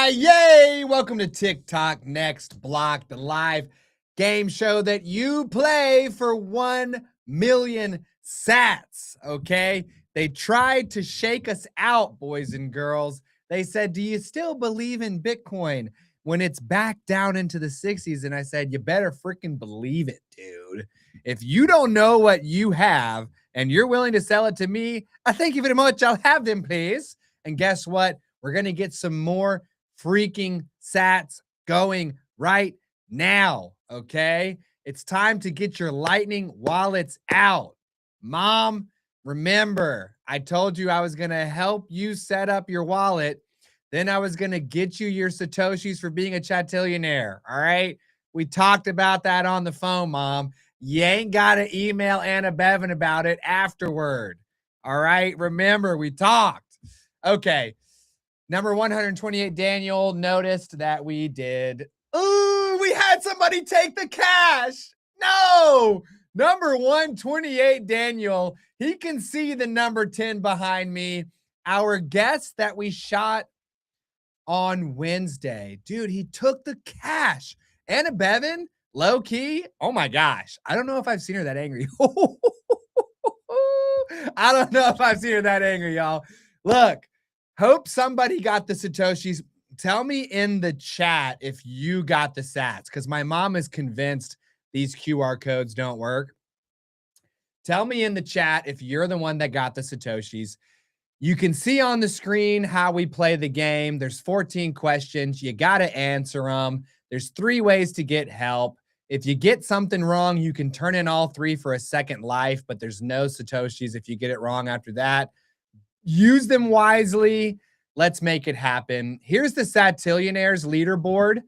Yay! Welcome to Tick Tock Next Block, the live game show that you play for 1 million sats, okay? They tried to shake us out, boys and girls. They said, do you still believe in Bitcoin when it's back down into the 60s? And I said, you better freaking believe it, dude. If you don't know what you have and you're willing to sell it to me, I thank you very much. I'll have them, please. And guess what? We're going to get some more freaking sats going right now, okay? It's time to get your Lightning wallets out. Mom, remember, I told you I was going to help you set up your wallet. Then I was going to get you your Satoshis for being a chatillionaire, all right? We talked about that on the phone, Mom. You ain't got to email Anna Bevan about it afterward, all right? Remember, we talked. Okay. Number 128, Daniel noticed that we did. Ooh, we had somebody take the cash. No. Number 128, Daniel. He can see the number 10 behind me. Our guest that we shot on Wednesday. Dude, he took the cash. Anna Bevan, low key. Oh my gosh. I don't know if I've seen her that angry. I don't know if I've seen her that angry, y'all. Look. Hope somebody got the Satoshis. Tell me in the chat if you got the sats, because my mom is convinced these QR codes don't work. Tell me in the chat if you're the one that got the Satoshis. You can see on the screen how we play the game. There's 14 questions. You got to answer them. There's 3 ways to get help. If you get something wrong, you can turn in all 3 for a second life, but there's no Satoshis if you get it wrong after that. Use them wisely. Let's make it happen. Here's the Satillionaires leaderboard.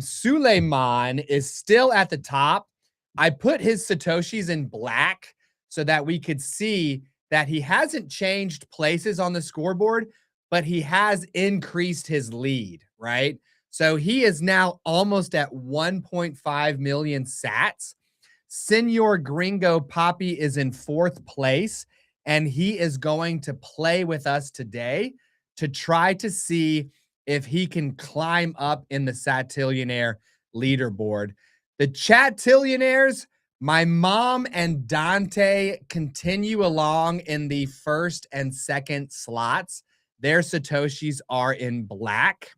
Suleiman is still at the top. I put his Satoshis in black so that we could see that he hasn't changed places on the scoreboard, but he has increased his lead, right? So he is now almost at 1.5 million sats. Senor Gringo Poppy is in 4th place. And he is going to play with us today to try to see if he can climb up in the Satillionaire leaderboard. The Chatillionaires, my mom and Dante continue along in the 1st and 2nd slots. Their Satoshis are in black.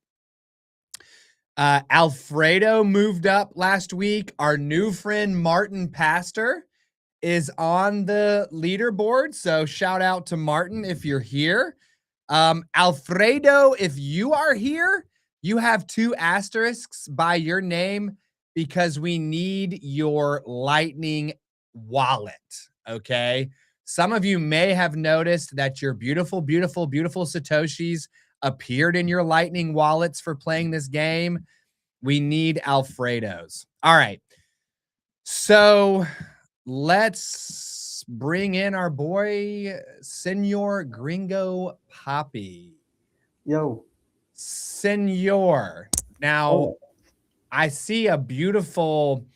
Alfredo moved up last week. Our new friend, Martin Pastor, is on the leaderboard. So shout out to Martin if you're here. Alfredo, if you are here, you have 2 asterisks by your name because we need your Lightning wallet. Okay. Some of you may have noticed that your beautiful, beautiful, beautiful Satoshis appeared in your Lightning wallets for playing this game. We need Alfredo's. All right. So let's bring in our boy, Senor Gringo Poppy. Yo. Senor. Now, I see a beautiful...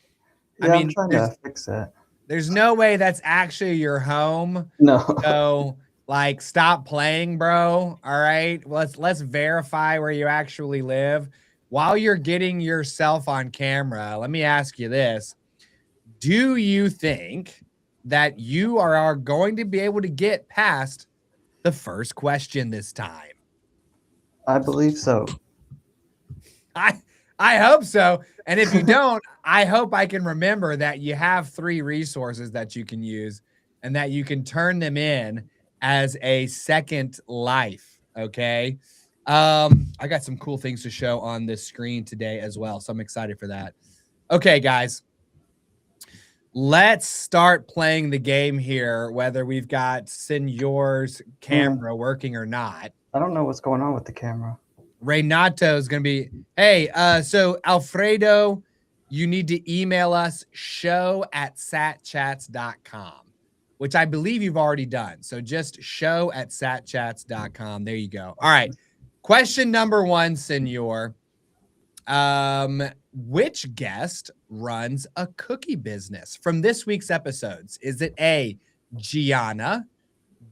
Yeah, I'm trying to fix that. There's no way that's actually your home. No. So, like, stop playing, bro. All right? Let's verify where you actually live. While you're getting yourself on camera, let me ask you this. Do you think that you are going to be able to get past the first question this time? I believe so. I hope so. And if you don't, I hope I can remember that you have 3 resources that you can use and that you can turn them in as a second life. Okay. I got some cool things to show on this screen today as well. So I'm excited for that. Okay, guys. Let's start playing the game here, whether we've got Senor's camera working or not. I don't know what's going on with the camera. Renato is going to be, hey, so Alfredo, you need to email us show@satchats.com, which I believe you've already done. So just show@satchats.com. There you go. All right. Question number 1, Senor. Which guest runs a cookie business from this week's episodes? Is it A, Gianna,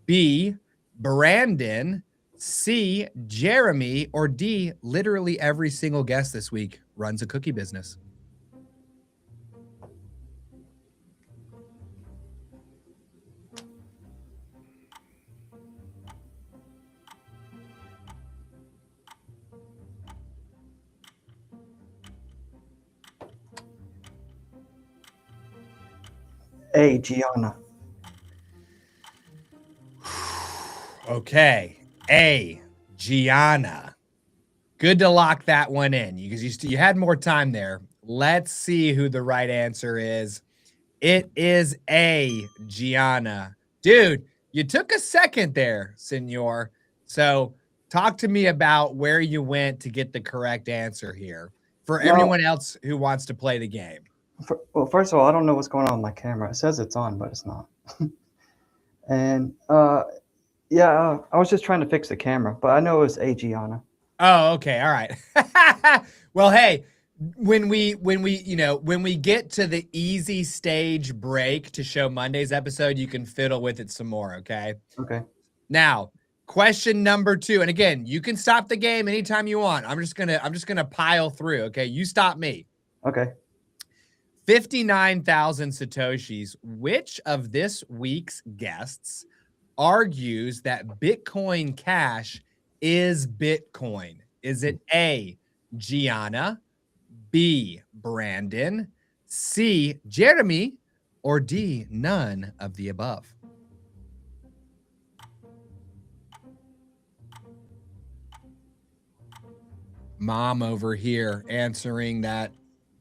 B, Brandon, C, Jeremy, or D, literally every single guest this week runs a cookie business? A, Gianna. Okay. A, Gianna. Good to lock that one in because you had more time there. Let's see who the right answer is. It is A, Gianna. Dude, you took a second there, senor. So talk to me about where you went to get the correct answer here for everyone else who wants to play the game. Well, first of all, I don't know what's going on with my camera. It says it's on, but it's not. And yeah, I was just trying to fix the camera, but I know it was A, Gianna. Oh, okay. All right. Well, hey, when we get to the easy stage break to show Monday's episode, you can fiddle with it some more, okay? Okay. Now, question number 2. And again, you can stop the game anytime you want. I'm just gonna pile through, okay? You stop me. Okay. 59,000 Satoshis. Which of this week's guests argues that Bitcoin Cash is Bitcoin? Is it A, Gianna, B, Brandon, C, Jeremy, or D, none of the above? Mom over here answering that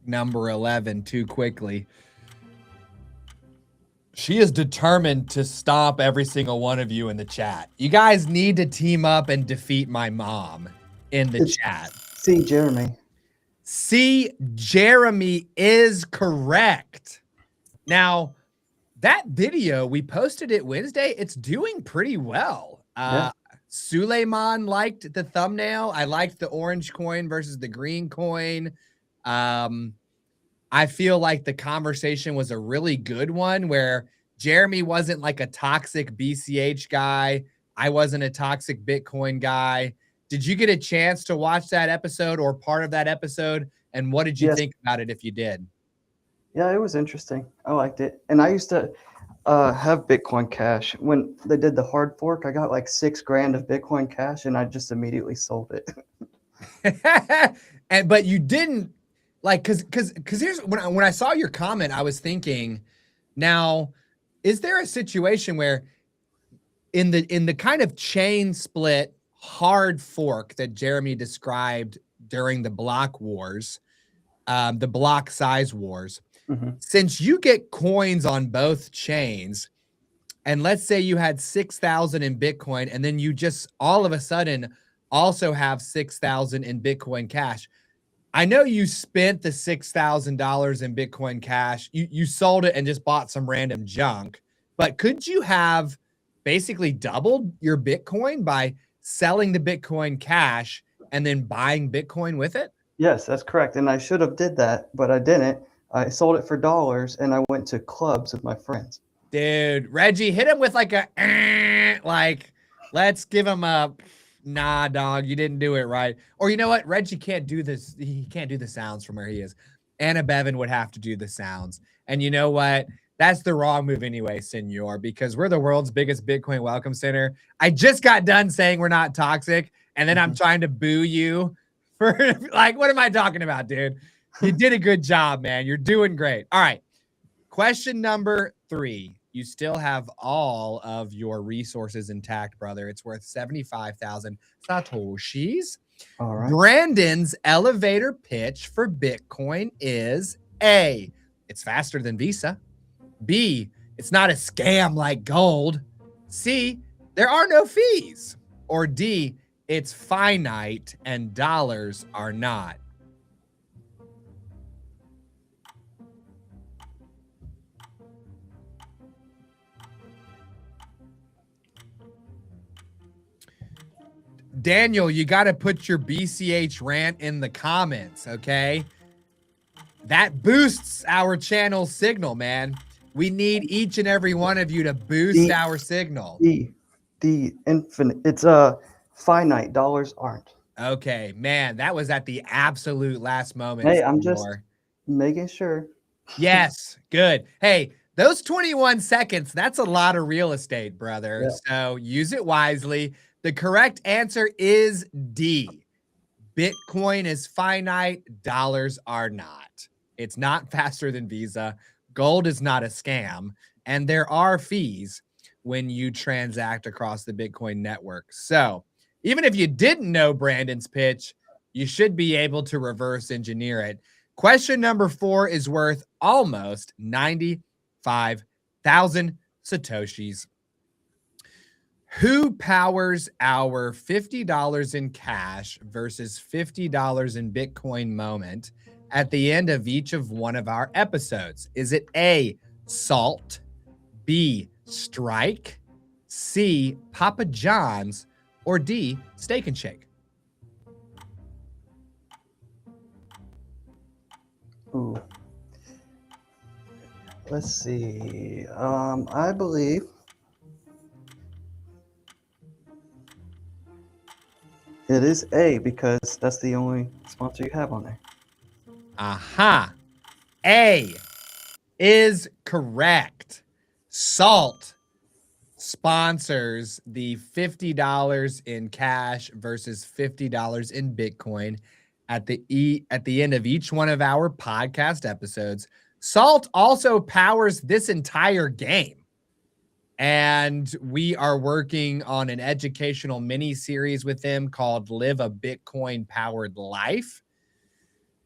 number 11 too quickly. She is determined to stomp every single one of you in the chat. You guys need to team up and defeat my mom in the chat. C, Jeremy. C, Jeremy is correct. Now, that video, we posted it Wednesday. It's doing pretty well. Yeah. Suleiman liked the thumbnail. I liked the orange coin versus the green coin. I feel like the conversation was a really good one where Jeremy wasn't like a toxic BCH guy. I wasn't a toxic Bitcoin guy. Did you get a chance to watch that episode or part of that episode? And what did you think about it if you did? Yeah, it was interesting. I liked it. And I used to have Bitcoin Cash. When they did the hard fork, I got like $6,000 of Bitcoin Cash and I just immediately sold it. But you didn't like, cause here's when I saw your comment, I was thinking, now, is there a situation where in the kind of chain split hard fork that Jeremy described during the block wars, the block size wars, since you get coins on both chains, and let's say you had 6,000 in Bitcoin, and then you just all of a sudden also have 6,000 in Bitcoin Cash. I know you spent the $6,000 in Bitcoin Cash. You sold it and just bought some random junk. But could you have basically doubled your Bitcoin by selling the Bitcoin Cash and then buying Bitcoin with it? Yes, that's correct. And I should have did that, but I didn't. I sold it for dollars and I went to clubs with my friends. Dude, Reggie, hit him with like a, like, let's give him a, nah, dog, you didn't do it right. Or you know what? Reggie can't do this. He can't do the sounds from where he is. Anna Bevan would have to do the sounds. And you know what? That's the wrong move anyway, senor, because we're the world's biggest Bitcoin welcome center. I just got done saying we're not toxic, and then I'm trying to boo you for like, what am I talking about, dude? You did a good job, man. You're doing great. All right. Question number 3. You still have all of your resources intact, brother. It's worth 75,000 Satoshis. All right. Brandon's elevator pitch for Bitcoin is A, it's faster than Visa. B, it's not a scam like gold. C, there are no fees. Or D, it's finite and dollars are not. Daniel, you got to put your BCH rant in the comments, okay? That boosts our channel signal, man. We need each and every one of you to boost our signal. The infinite. It's finite. Dollars aren't. Okay, man, that was at the absolute last moment. Hey, I'm just Seymour. making sure. Yes, good. Hey, those 21 seconds, that's a lot of real estate, brother. Yeah. So use it wisely. The correct answer is D. Bitcoin is finite, dollars are not. It's not faster than Visa. Gold is not a scam. And there are fees when you transact across the Bitcoin network. So even if you didn't know Brandon's pitch, you should be able to reverse engineer it. Question number 4 is worth almost 95,000 Satoshis. Who powers our $50 in cash versus $50 in Bitcoin moment at the end of each of one of our episodes? Is it A, Salt, B, Strike, C, Papa John's, or D, Steak and Shake? Ooh. Let's see. I believe it is A because that's the only sponsor you have on there. Aha. A is correct. Salt sponsors the $50 in cash versus $50 in Bitcoin at the end of each one of our podcast episodes. Salt also powers this entire game. And we are working on an educational mini series with them called Live a Bitcoin Powered Life.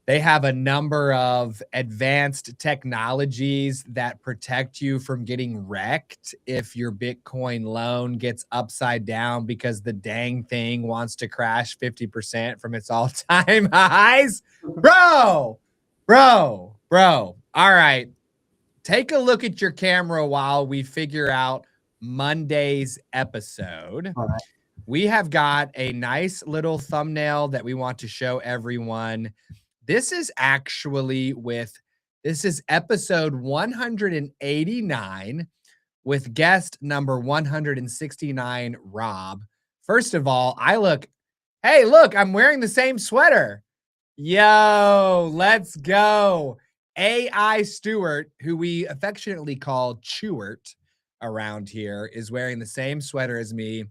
They have a number of advanced technologies that protect you from getting wrecked if your Bitcoin loan gets upside down because the dang thing wants to crash 50% from its all-time highs. Bro. All right. Take a look at your camera while we figure out Monday's episode. All right. We have got a nice little thumbnail that we want to show everyone. This is episode 189 with guest number 169, Rob. First of all, hey, look, I'm wearing the same sweater. Yo, let's go. AI Stewart, who we affectionately call Chewart around here, is wearing the same sweater as me.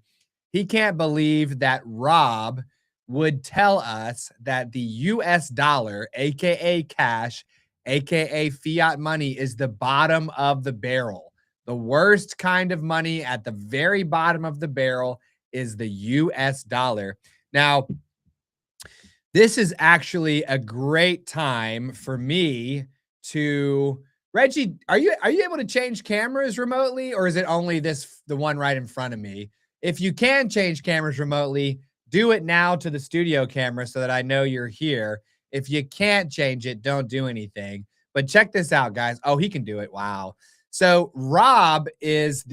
He can't believe that Rob would tell us that the US dollar, aka cash, aka fiat money, is the bottom of the barrel. The worst kind of money at the very bottom of the barrel is the US dollar. Now, this is actually a great time for me to Reggie, are you able to change cameras remotely, or is it only the one right in front of me? If you can change cameras remotely, do it now to the studio camera so that I know you're here. If you can't change it, don't do anything. But check this out, guys. Oh, he can do it. Wow. So Rob is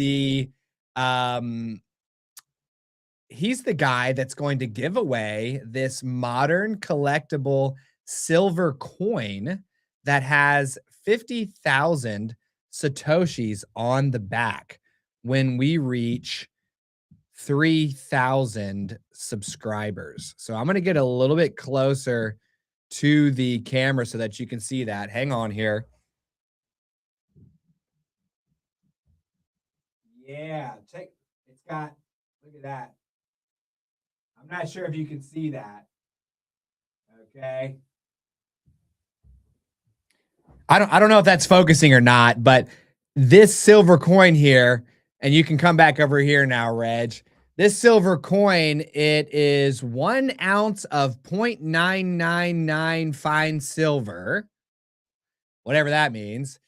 he's the guy that's going to give away this modern collectible silver coin that has 50,000 Satoshis on the back when we reach 3,000 subscribers. So I'm going to get a little bit closer to the camera so that you can see that. Hang on here. Yeah, look at that. I'm not sure if you can see that. Okay. I don't know if that's focusing or not, but this silver coin here, and you can come back over here now, Reg. This silver coin, it is 1 ounce of 0.999 fine silver, whatever that means.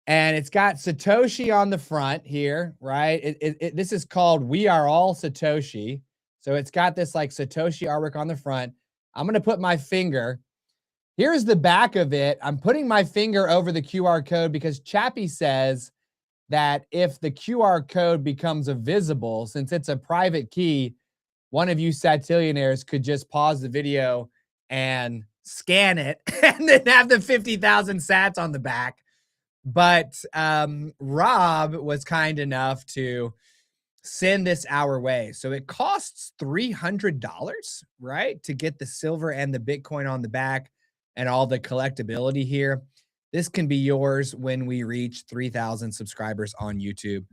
And it's got Satoshi on the front here, right? This is called We Are All Satoshi. So it's got this like Satoshi artwork on the front. I'm going to put my finger. Here's the back of it. I'm putting my finger over the QR code because Chappie says that if the QR code becomes invisible, since it's a private key, one of you satillionaires could just pause the video and scan it and then have the 50,000 sats on the back. But Rob was kind enough to send this our way. So it costs $300, right, to get the silver and the Bitcoin on the back and all the collectability here. This can be yours when we reach 3,000 subscribers on YouTube.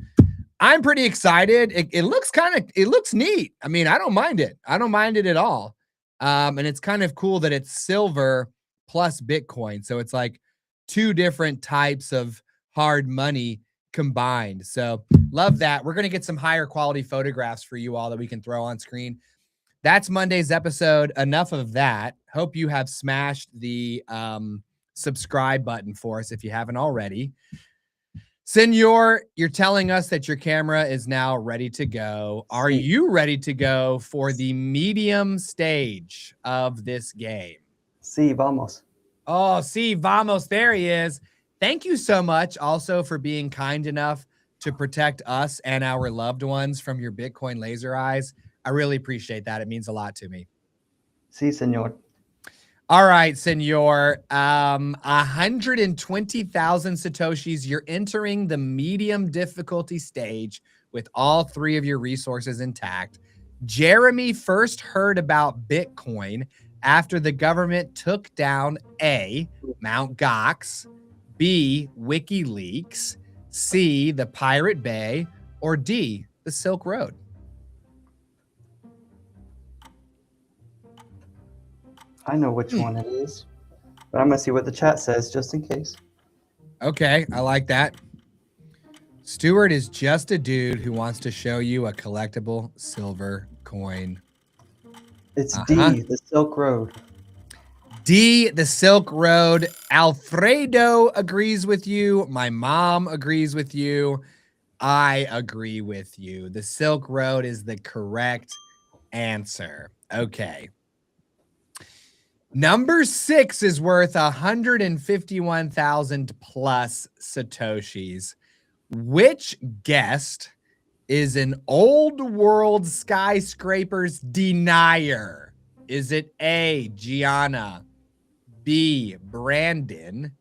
I'm pretty excited. It looks neat. I mean, I don't mind it. I don't mind it at all. And it's kind of cool that it's silver plus Bitcoin. So it's like two different types of hard money combined. So love that. We're going to get some higher quality photographs for you all that we can throw on screen. That's Monday's episode. Enough of that. Hope you have smashed the subscribe button for us if you haven't already. Senor, you're telling us that your camera is now ready to go. Are you ready to go for the medium stage of this game? Sí, vamos. Oh, sí, vamos. There he is. Thank you so much also for being kind enough to protect us and our loved ones from your Bitcoin laser eyes. I really appreciate that. It means a lot to me. Sí, senor. All right, senor. 120,000 Satoshis. You're entering the medium difficulty stage with all three of your resources intact. Jeremy first heard about Bitcoin after the government took down A, Mt. Gox, B, WikiLeaks, C, the Pirate Bay, or D, the Silk Road. I know which one it is, but I'm going to see what the chat says just in case. Okay, I like that. Stuart is just a dude who wants to show you a collectible silver coin. It's D, the Silk Road. D, the Silk Road. Alfredo agrees with you. My mom agrees with you. I agree with you. The Silk Road is the correct answer. Okay. Number 6 is worth 151,000 plus Satoshis. Which guest is an old world skyscrapers denier? Is it A, Gianna, B, Brandon,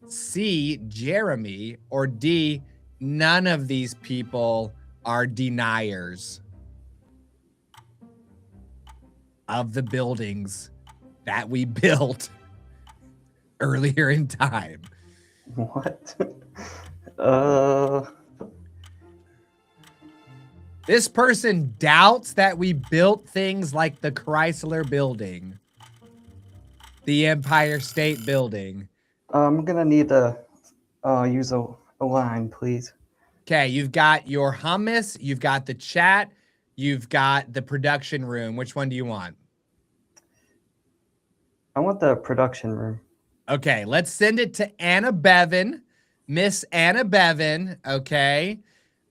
C, Jeremy, or D, none of these people are deniers of the buildings that we built earlier in time? What? This person doubts that we built things like the Chrysler Building, the Empire State Building. I'm going to need to use a line, please. Okay, you've got your hummus, you've got the chat, you've got the production room. Which one do you want? I want the production room. Okay, let's send it to Anna Bevan. Miss Anna Bevan, okay?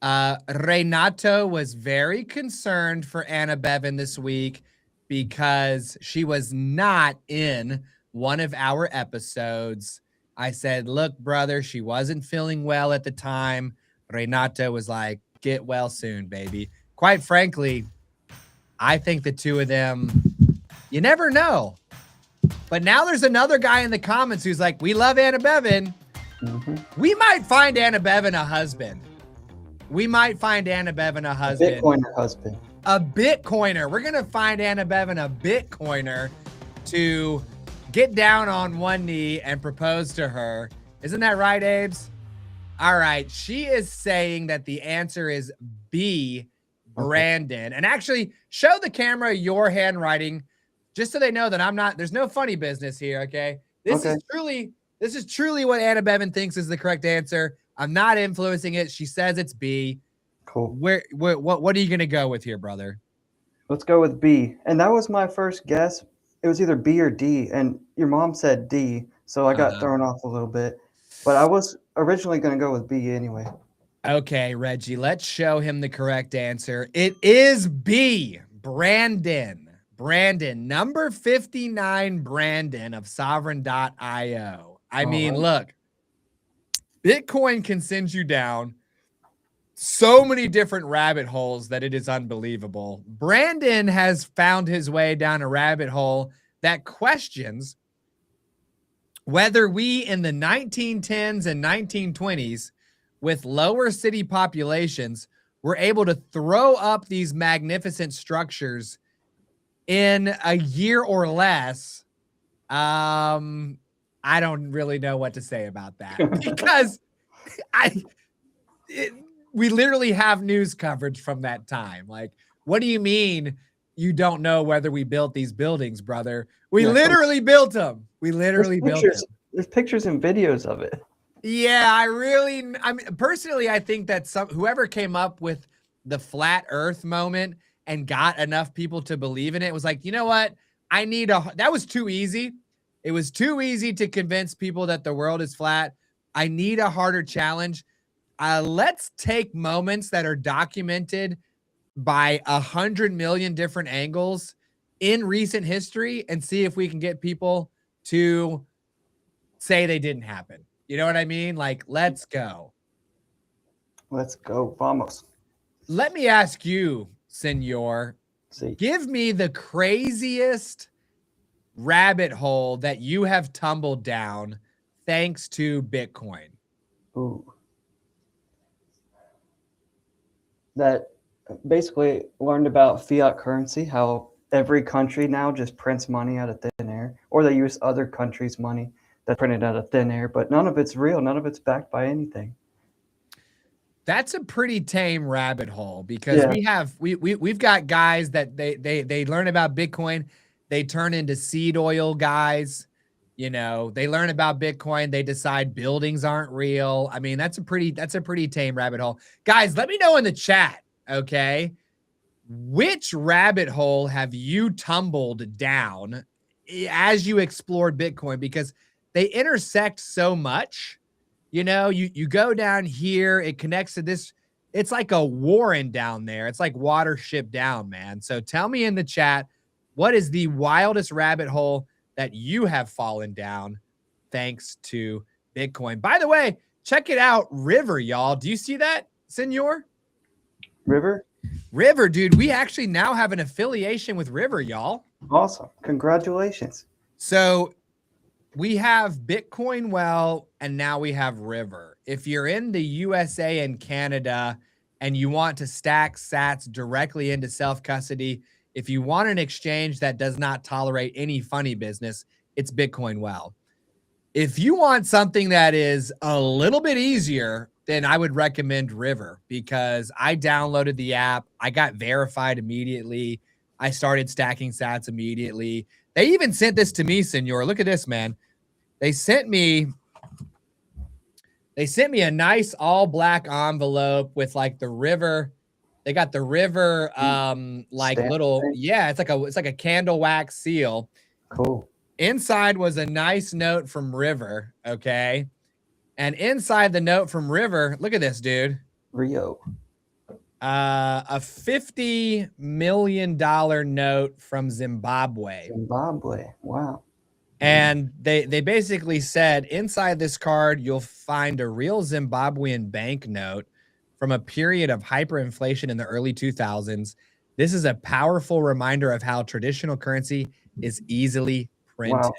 Renato was very concerned for Anna Bevan this week because she was not in one of our episodes. I said, look, brother, she wasn't feeling well at the time. Renato was like, get well soon, baby. Quite frankly, I think the two of them, you never know. But now there's another guy in the comments who's like, we love Anna Bevan. We might find Anna Bevan a husband. We might find Anna Bevan a husband. A Bitcoiner husband. A Bitcoiner. We're going to find Anna Bevan a Bitcoiner to get down on one knee and propose to her. Isn't that right, Abes? All right. She is saying that the answer is B, Brandon. And actually, show the camera your handwriting just so they know that I'm not, there's no funny business here, okay? This is truly what Anna Bevan thinks is the correct answer. I'm not influencing it. She says it's B. Cool. What are you going to go with here, brother? Let's go with B. And that was my first guess. It was either B or D, and your mom said D, so I got thrown off a little bit. But I was originally going to go with B anyway. Okay, Reggie, let's show him the correct answer. It is B, Brandon. Brandon, number 59, Brandon of Sovereign.io. I mean, look, Bitcoin can send you down so many different rabbit holes that it is unbelievable. Brandon has found his way down a rabbit hole that questions whether we in the 1910s and 1920s with lower city populations were able to throw up these magnificent structures in a year or less. I don't really know what to say about that because we literally have news coverage from that time. Like, what do you mean you don't know whether we built these buildings, brother? We literally built them. We literally built them. There's pictures and videos of it. Yeah, I mean, personally, I think that whoever came up with the flat earth moment and got enough people to believe in it was like, you know what? That was too easy. It was too easy to convince people that the world is flat. I need a harder challenge. Let's take moments that are documented by 100 million different angles in recent history and see if we can get people to say they didn't happen. You know what I mean? Like, let's go. Let's go. Vamos. Let me ask you, senor, give me the craziest rabbit hole that you have tumbled down thanks to Bitcoin. Ooh. That basically learned about fiat currency, how every country now just prints money out of thin air, or they use other countries' money that's printed out of thin air, but none of it's real. None of it's backed by anything. That's a pretty tame rabbit hole because we've got guys that they learn about Bitcoin, they turn into seed oil guys. You know, they learn about Bitcoin, they decide buildings aren't real. I mean, that's a pretty tame rabbit hole. Guys, let me know in the chat, okay? Which rabbit hole have you tumbled down as you explored Bitcoin? Because they intersect so much. You know, you go down here, it connects to this. It's like a Warren down there. It's like Watership Down, man. So tell me in the chat, what is the wildest rabbit hole that you have fallen down thanks to Bitcoin? By the way, check it out, River, y'all. Do you see that, senor? River, dude. We actually now have an affiliation with River, y'all. Awesome. Congratulations. So we have Bitcoin Well, and now we have River. If you're in the USA and Canada and you want to stack sats directly into self-custody, if you want an exchange that does not tolerate any funny business, it's Bitcoin Well. If you want something that is a little bit easier, then I would recommend River because I downloaded the app. I got verified immediately. I started stacking sats immediately. They even sent this to me, senor. Look at this, man. They sent me a nice all black envelope with like the River. They got the River like Stamp little thing? yeah, it's like a candle wax seal. Cool. Inside was a nice note from River, okay? And inside the note from River, look at this, dude. Rio. A $50 million note from Zimbabwe. Wow. And they basically said inside this card, you'll find a real Zimbabwean banknote from a period of hyperinflation in the early 2000s. This is a powerful reminder of how traditional currency is easily printed. Wow.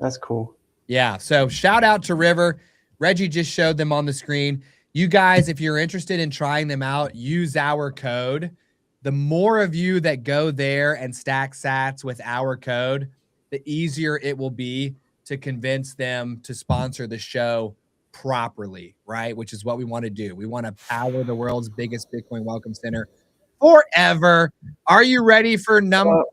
That's cool. Yeah. So shout out to River. Reggie just showed them on the screen. You guys, if you're interested in trying them out, use our code. The more of you that go there and stack sats with our code, the easier it will be to convince them to sponsor the show properly, right? Which is what we want to do. We want to power the world's biggest Bitcoin Welcome Center forever. Are you ready for number?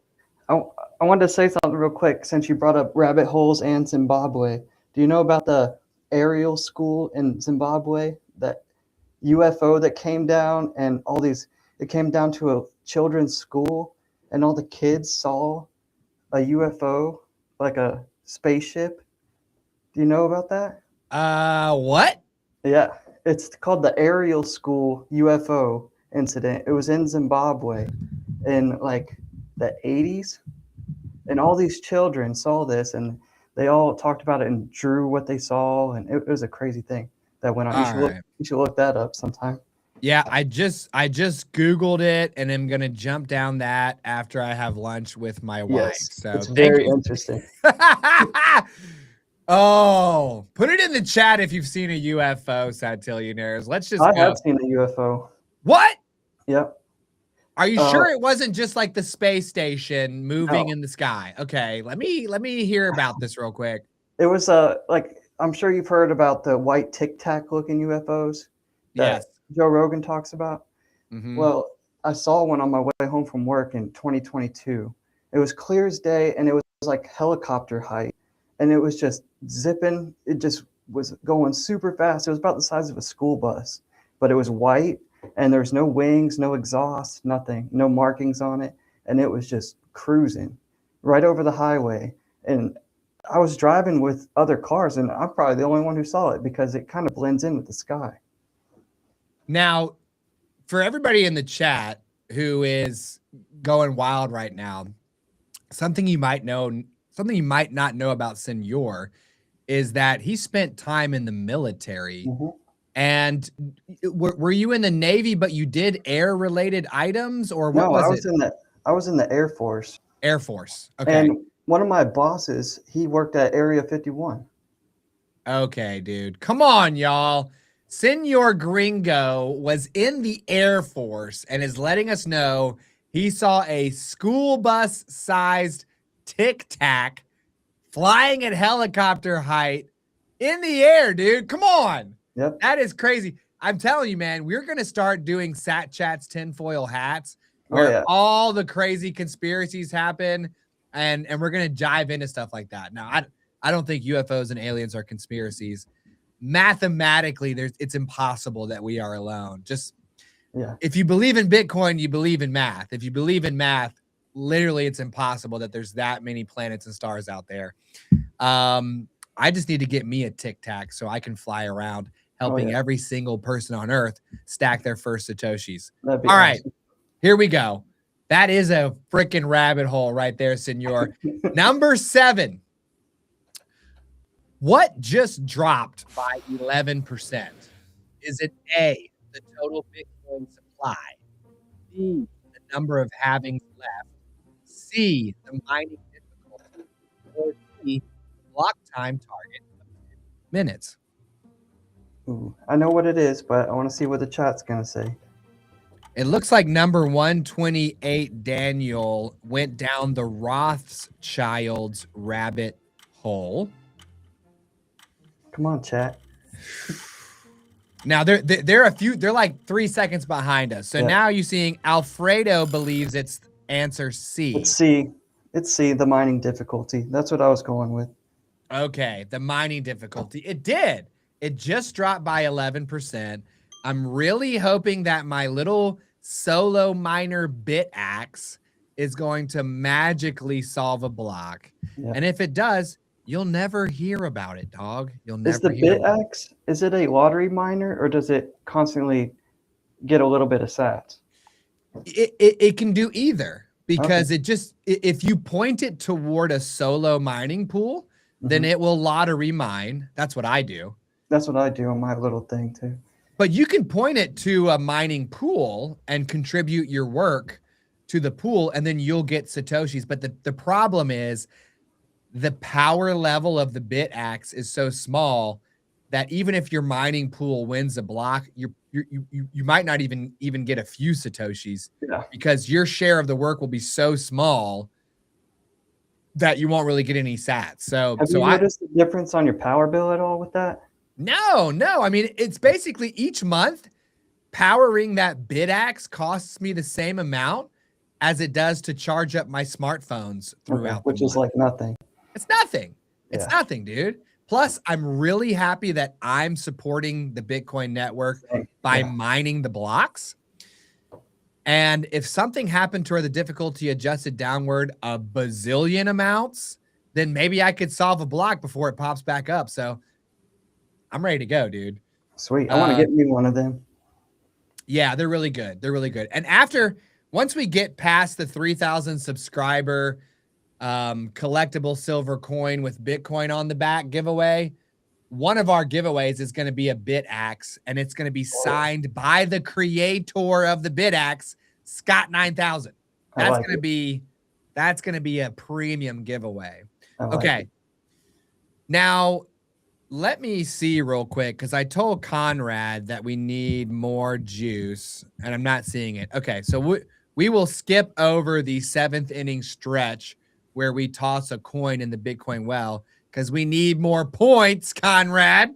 I wanted to say something real quick since you brought up rabbit holes and Zimbabwe. Do you know about the aerial school in Zimbabwe? That UFO that came down and it came down to a children's school and all the kids saw a UFO, like a spaceship. Do you know about that? What? Yeah, it's called the aerial school UFO incident. It was in Zimbabwe in like the 80s. And all these children saw this and they all talked about it and drew what they saw. And it was a crazy thing that went on. You should look that up sometime. Yeah, I just Googled it and I'm gonna jump down that after I have lunch with my wife. So it's very interesting. Oh, put it in the chat if you've seen a UFO, Satillionaires. Let's just I have seen a UFO. What? Yep. Are you sure it wasn't just like the space station moving No. in the sky? Okay, let me hear about this real quick. It was like I'm sure you've heard about the white Tic Tac looking UFOs that Yes. Joe Rogan talks about. Mm-hmm. Well, I saw one on my way home from work in 2022. It was clear as day, and it was like helicopter height, and it was just zipping. It just was going super fast. It was about the size of a school bus, but it was white, and there was no wings, no exhaust, nothing, no markings on it, and it was just cruising right over the highway. And I was driving with other cars, and I'm probably the only one who saw it because it kind of blends in with the sky. Now, for everybody in the chat who is going wild right now, something you might not know about Senor is that he spent time in the military. Mm-hmm. And were you in the Navy, but you did air related items, or what No, was it? I was in the Air Force. Air Force. Okay. And one of my bosses, he worked at Area 51. Okay, dude. Come on, y'all. Senor Gringo was in the Air Force and is letting us know he saw a school bus sized Tic Tac flying at helicopter height in the air, dude. Come on. Yep. That is crazy. I'm telling you, man, we're going to start doing Sat Chat's tinfoil hats where all the crazy conspiracies happen, and we're going to dive into stuff like that. Now, I don't think UFOs and aliens are conspiracies. Mathematically, it's impossible that we are alone. Just if you believe in Bitcoin, you believe in math. If you believe in math, literally it's impossible that there's that many planets and stars out there. I just need to get me a Tic Tac so I can fly around helping every single person on Earth stack their first Satoshis. All right, here we go. That is a freaking rabbit hole right there, Senor. Number 7. What just dropped by 11%? Is it A, the total Bitcoin supply, B, the number of halvings left, C, the mining difficulty, or D, block time target of 10 minutes? Ooh, I know what it is, but I want to see what the chat's going to say. It looks like number 128, Daniel, went down the Rothschild's rabbit hole. Come on, chat. Now they're like 3 seconds behind us. So now you're seeing Alfredo believes it's answer C. It's C. It's C, the mining difficulty. That's what I was going with. Okay, the mining difficulty. It did. It just dropped by 11%. I'm really hoping that my little solo miner bit axe is going to magically solve a block. And if it does, you'll never hear about it, dog. You'll never hear about it. Is the bit axe, is it a lottery miner, or does it constantly get a little bit of sats? It can do either, because it just, if you point it toward a solo mining pool, then it will lottery mine. That's what I do. That's what I do on my little thing too. But you can point it to a mining pool and contribute your work to the pool, and then you'll get Satoshis. But the problem is the power level of the bit axe is so small that even if your mining pool wins a block, you might not even get a few Satoshis, because your share of the work will be so small that you won't really get any sats. So have you noticed the difference on your power bill at all with that? No. I mean, it's basically each month powering that bit axe costs me the same amount as it does to charge up my smartphones throughout which is like nothing. It's nothing. It's nothing, dude. Plus, I'm really happy that I'm supporting the Bitcoin network by mining the blocks. And if something happened to where the difficulty adjusted downward a bazillion amounts, then maybe I could solve a block before it pops back up. So I'm ready to go, dude. Sweet. I want to get me one of them. Yeah, they're really good. They're really good. And once we get past the 3,000 subscriber collectible silver coin with Bitcoin on the back giveaway, one of our giveaways is going to be a bit axe, and it's going to be signed by the creator of the bit axe, Scott 9000. That's going to be a premium giveaway. Okay. Now, Let me see real quick because I told Conrad that we need more juice, and I'm not seeing it. Okay, so we will skip over the 7th inning stretch where we toss a coin in the Bitcoin well because we need more points, Conrad.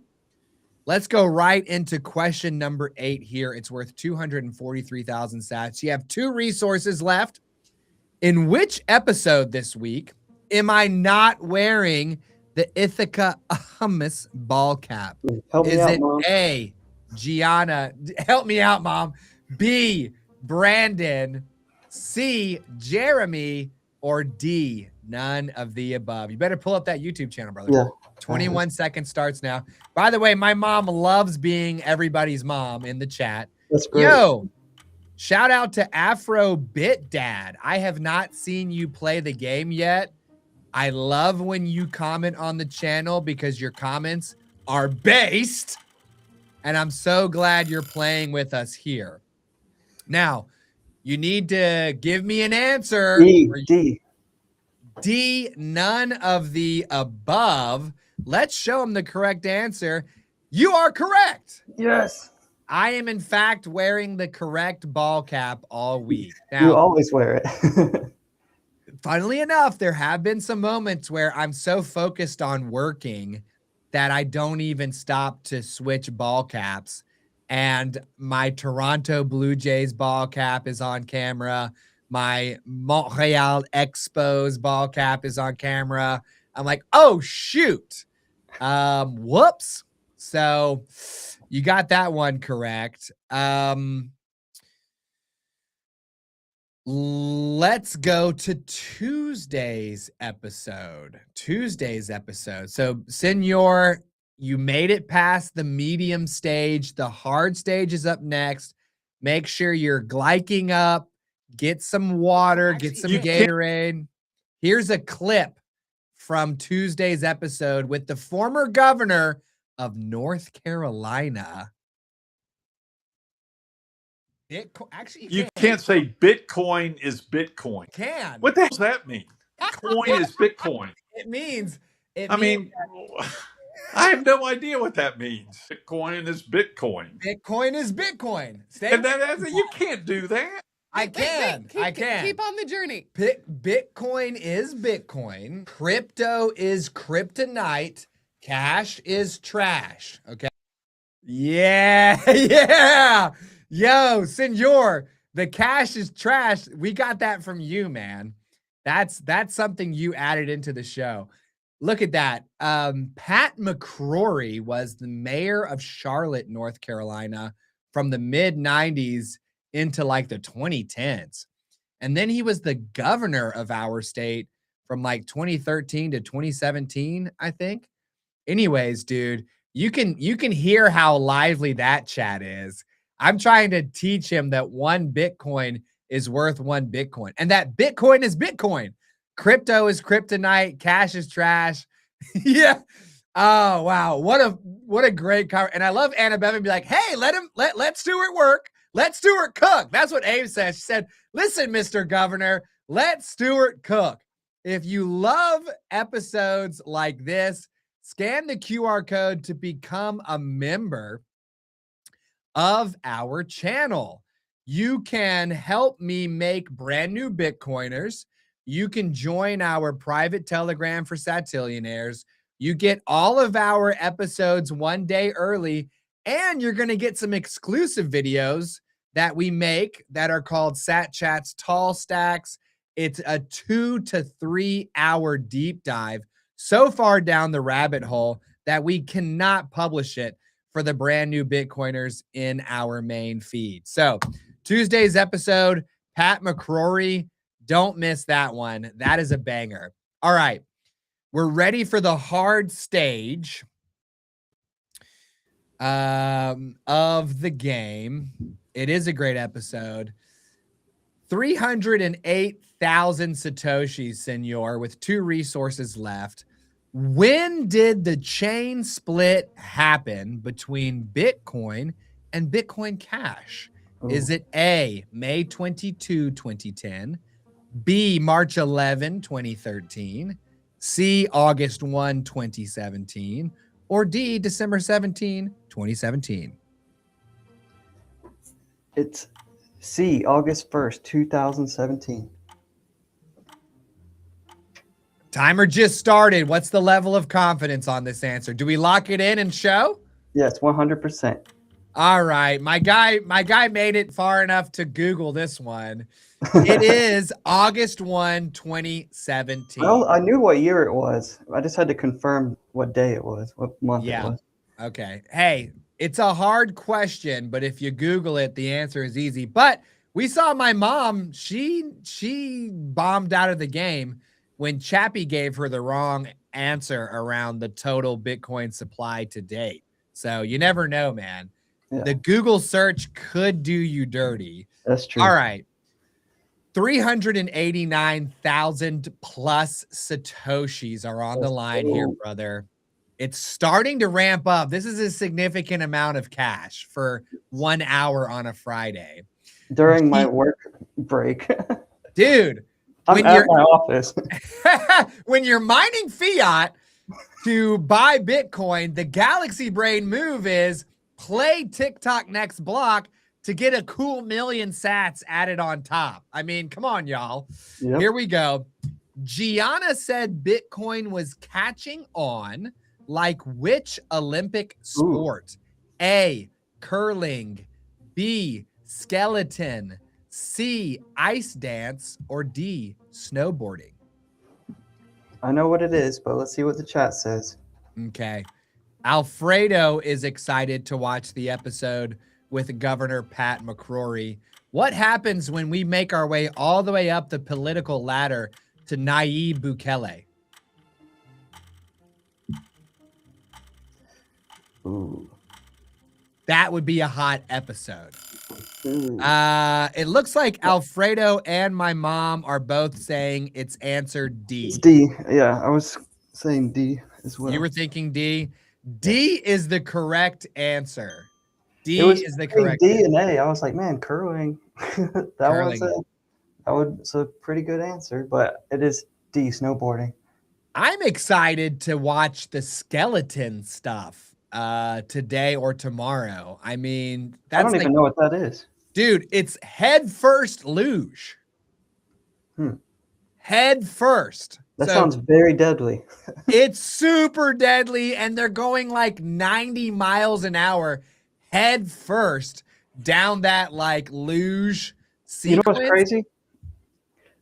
Let's go right into question number 8 here. It's worth 243,000 sats. You have 2 resources left. In which episode this week am I not wearing the Ithaca hummus ball cap? Help me Is out, it Mom. A, Gianna? Help me out, Mom. B, Brandon. C, Jeremy. Or D, none of the above. You better pull up that YouTube channel, brother. Yeah. 21 seconds starts now. By the way, my mom loves being everybody's mom in the chat. That's great. Yo, shout out to Afro Bit Dad. I have not seen you play the game yet. I love when you comment on the channel because your comments are based. And I'm so glad you're playing with us here. Now, you need to give me an answer. D, none of the above. Let's show them the correct answer. You are correct. Yes. I am, in fact, wearing the correct ball cap all week. Now, You always wear it. funnily enough, there have been some moments where I'm so focused on working that I don't even stop to switch ball caps. And my Toronto Blue Jays ball cap is on camera. My Montreal Expos ball cap is on camera. I'm like, oh, shoot. Whoops. So you got that one correct. Let's go to Tuesday's episode. So, Senor, you made it past the medium stage. The hard stage is up next. Make sure you're glycing up. Get some water. Get some Gatorade. Here's a clip from Tuesday's episode with the former governor of North Carolina. Bitcoin. Actually, you can't say Bitcoin is Bitcoin. What the hell does that mean? Bitcoin is Bitcoin. It means. I have no idea what that means. Bitcoin is Bitcoin. Bitcoin is Bitcoin. You can't do that. I can. Keep on the journey. Bitcoin is Bitcoin. Crypto is kryptonite. Cash is trash. Okay. Yeah. Yeah. Yo, Senor, the cash is trash. We got that from you, man. That's something you added into the show. Look at that. Pat McCrory was the mayor of Charlotte, North Carolina from the mid-90s into like the 2010s. And then he was the governor of our state from like 2013 to 2017, I think. Anyways, dude, you can hear how lively that chat is. I'm trying to teach him that 1 Bitcoin is worth 1 Bitcoin and that Bitcoin is Bitcoin. Crypto is kryptonite. Cash is trash. Yeah. Oh, wow. What a great cover. And I love Anna Bevan be like, hey, let Stuart work. Let Stuart cook. That's what Abe said. She said, listen, Mr. Governor, let Stuart cook. If you love episodes like this, scan the QR code to become a member of our channel. You can help me make brand new Bitcoiners. You can join our private Telegram for Satillionaires. You get all of our episodes 1 day early, and you're going to get some exclusive videos that we make that are called Sat Chats Tall Stacks. It's a 2 to 3 hour deep dive so far down the rabbit hole that we cannot publish it for the brand new Bitcoiners in our main feed. So Tuesday's episode, Pat McCrory, don't miss that one. That is a banger. All right. We're ready for the hard stage of the game. It is a great episode. 308,000 Satoshis, Senor, with 2 resources left. When did the chain split happen between Bitcoin and Bitcoin Cash? Is it A, May 22, 2010, B, March 11, 2013, C, August 1, 2017, or D, December 17, 2017? It's C, August 1st, 2017. Timer just started. What's the level of confidence on this answer? Do we lock it in and show? Yes, 100%. All right. My guy made it far enough to Google this one. It is August 1, 2017. Well, I knew what year it was. I just had to confirm what day it was, what month it was. Okay. Hey, it's a hard question, but if you Google it, the answer is easy. But we saw my mom, she bombed out of the game when Chappie gave her the wrong answer around the total Bitcoin supply to date. So you never know, man. Yeah. The Google search could do you dirty. That's true. All right. 389,000 plus Satoshis are on the line here, brother. It's starting to ramp up. This is a significant amount of cash for 1 hour on a Friday. During my work break. Dude. I'm at my office. When you're mining fiat to buy Bitcoin, the Galaxy Brain move is play Tick Tock Next Block to get a cool million sats added on top. I mean, come on, y'all. Yep. Here we go. Gianna said Bitcoin was catching on like which Olympic sport? Ooh. A, curling. B, skeleton. C, ice dance. Or D, snowboarding? I know what it is, but let's see what the chat says. Okay. Alfredo is excited to watch the episode with Governor Pat McCrory. What happens when we make our way all the way up the political ladder to Nayib Bukele? Ooh. That would be a hot episode. Ooh. It looks like Alfredo and my mom are both saying it's answer D. It's D. Yeah, I was saying D as well. You were thinking D. D is the correct answer. D is the correct D answer. and A. I was like, man, curling. That was a pretty good answer, but it is D, snowboarding. I'm excited to watch the skeleton stuff today or tomorrow. I mean, that's I don't even know what that is. Dude, it's head first luge. Head first. That sounds very deadly. It's super deadly, and they're going like 90 miles an hour head first down that like luge sequence. You know what's crazy?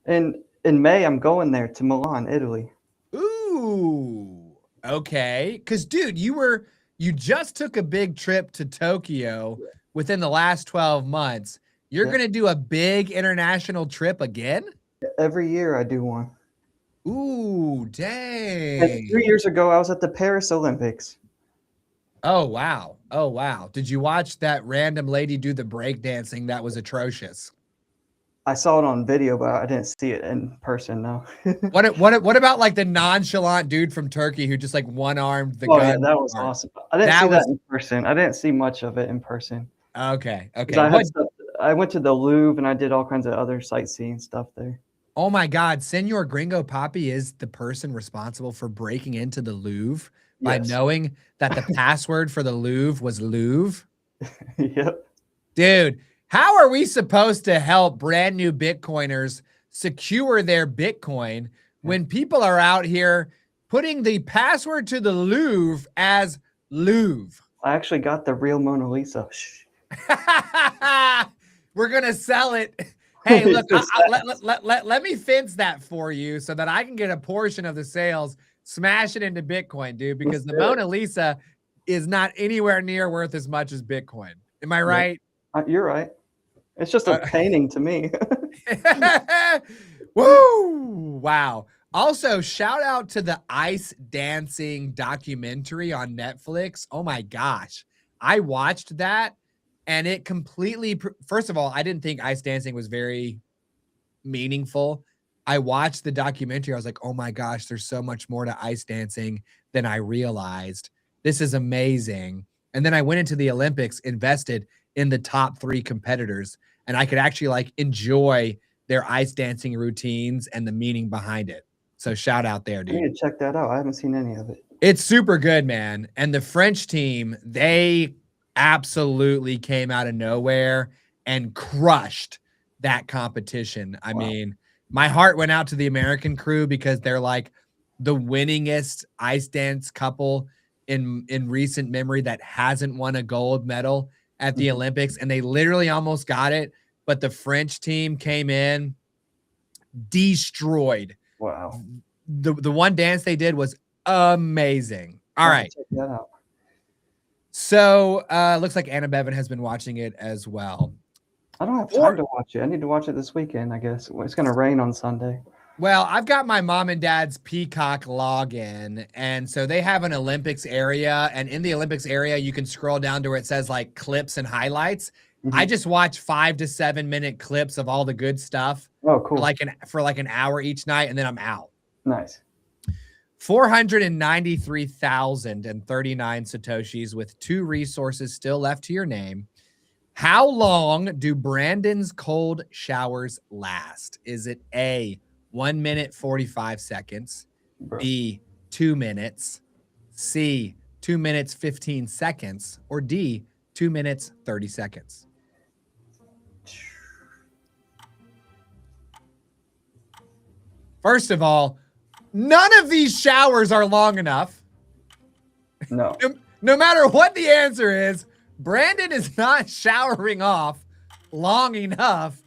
In May, I'm going there to Milan, Italy. Ooh, okay. Because, dude, you just took a big trip to Tokyo within the last 12 months. You're going to do a big international trip again? Every year I do one. Ooh, dang. And 3 years ago, I was at the Paris Olympics. Oh, wow. Oh, wow. Did you watch that random lady do the breakdancing? That was atrocious. I saw it on video, but I didn't see it in person, no. What about like the nonchalant dude from Turkey who just like one-armed the gun? Yeah, that was awesome. I didn't see that in person. I didn't see much of it in person. Okay. I went to the Louvre and I did all kinds of other sightseeing stuff there. Oh my God, Senor Gringo Papi is the person responsible for breaking into the Louvre by knowing that the password for the Louvre was Louvre. Yep. Dude, how are we supposed to help brand new Bitcoiners secure their Bitcoin when people are out here putting the password to the Louvre as Louvre? I actually got the real Mona Lisa. We're going to sell it. Hey, look, let me fence that for you so that I can get a portion of the sales, smash it into Bitcoin, dude, because the Mona Lisa is not anywhere near worth as much as Bitcoin. Am I right? You're right. It's just a painting to me. Woo! Wow. Also, shout out to the ice dancing documentary on Netflix. Oh my gosh. I watched that. And it completely, first of all, I didn't think ice dancing was very meaningful. I watched the documentary. I was like, oh my gosh, there's so much more to ice dancing than I realized. This is amazing. And then I went into the Olympics, invested in the top 3 competitors, and I could actually like enjoy their ice dancing routines and the meaning behind it. So shout out there, dude. I need to check that out. I haven't seen any of it. It's super good, man. And the French team, they absolutely came out of nowhere and crushed that competition. I mean, my heart went out to the American crew because they're like the winningest ice dance couple in recent memory that hasn't won a gold medal at the Olympics, and they literally almost got it, but the French team came in, destroyed. Wow. The one dance they did was amazing. All right. Check that out. So looks like Anna Bevan has been watching it as well. I don't have time to watch it. I need to watch it this weekend, I guess. It's going to rain on Sunday. Well, I've got my mom and dad's Peacock login, and so they have an Olympics area, and in the Olympics area, you can scroll down to where it says like clips and highlights. I just watch 5 to 7 minute clips of all the good stuff. Oh, cool. For like an hour each night, and then I'm out. Nice. 493,039 Satoshis with 2 resources still left to your name. How long do Brandon's cold showers last? Is it A, 1 minute 45 seconds, B, 2 minutes, C, 2 minutes 15 seconds, or D, 2 minutes 30 seconds? First of all, none of these showers are long enough. No. No matter what the answer is, Brandon is not showering off long enough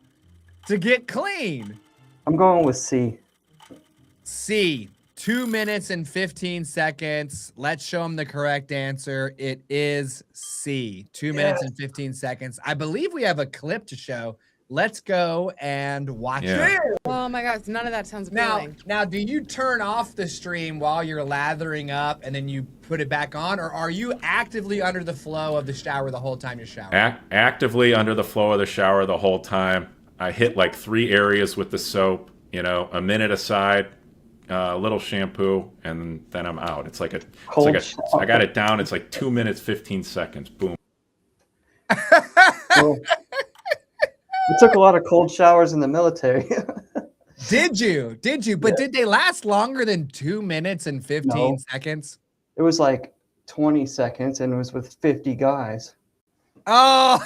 to get clean. I'm going with C. C, 2 minutes and 15 seconds. Let's show him the correct answer. It is C, 2 minutes and 15 seconds. I believe we have a clip to show. Let's go and watch it. Oh my gosh, none of that sounds appealing. Now, do you turn off the stream while you're lathering up and then you put it back on, or are you actively under the flow of the shower the whole time you're showering? Actively under the flow of the shower the whole time. I hit like 3 areas with the soap, a minute aside, a little shampoo, and then I'm out. It's like I got it down. It's like 2 minutes, 15 seconds. Boom. Well, we took a lot of cold showers in the military. Did you? But did they last longer than 2 minutes and 15 seconds? It was like 20 seconds, and it was with 50 guys. Oh.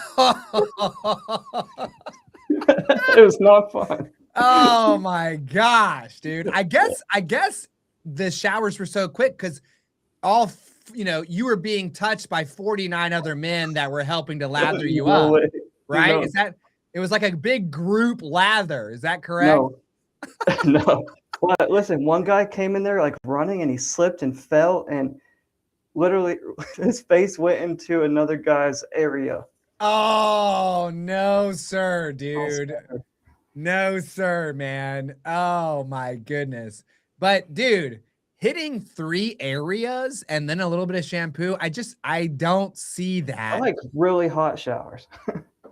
It was not fun. Oh my gosh, dude. I guess the showers were so quick because you were being touched by 49 other men that were helping to lather you up. Right? No. Is that it was like a big group lather. Is that correct? No. No. Well, listen, one guy came in there like running, and he slipped and fell, and literally his face went into another guy's area. Oh, no, sir, dude. No, sir, man. Oh, my goodness. But, dude, hitting 3 areas and then a little bit of shampoo, I don't see that. I like really hot showers.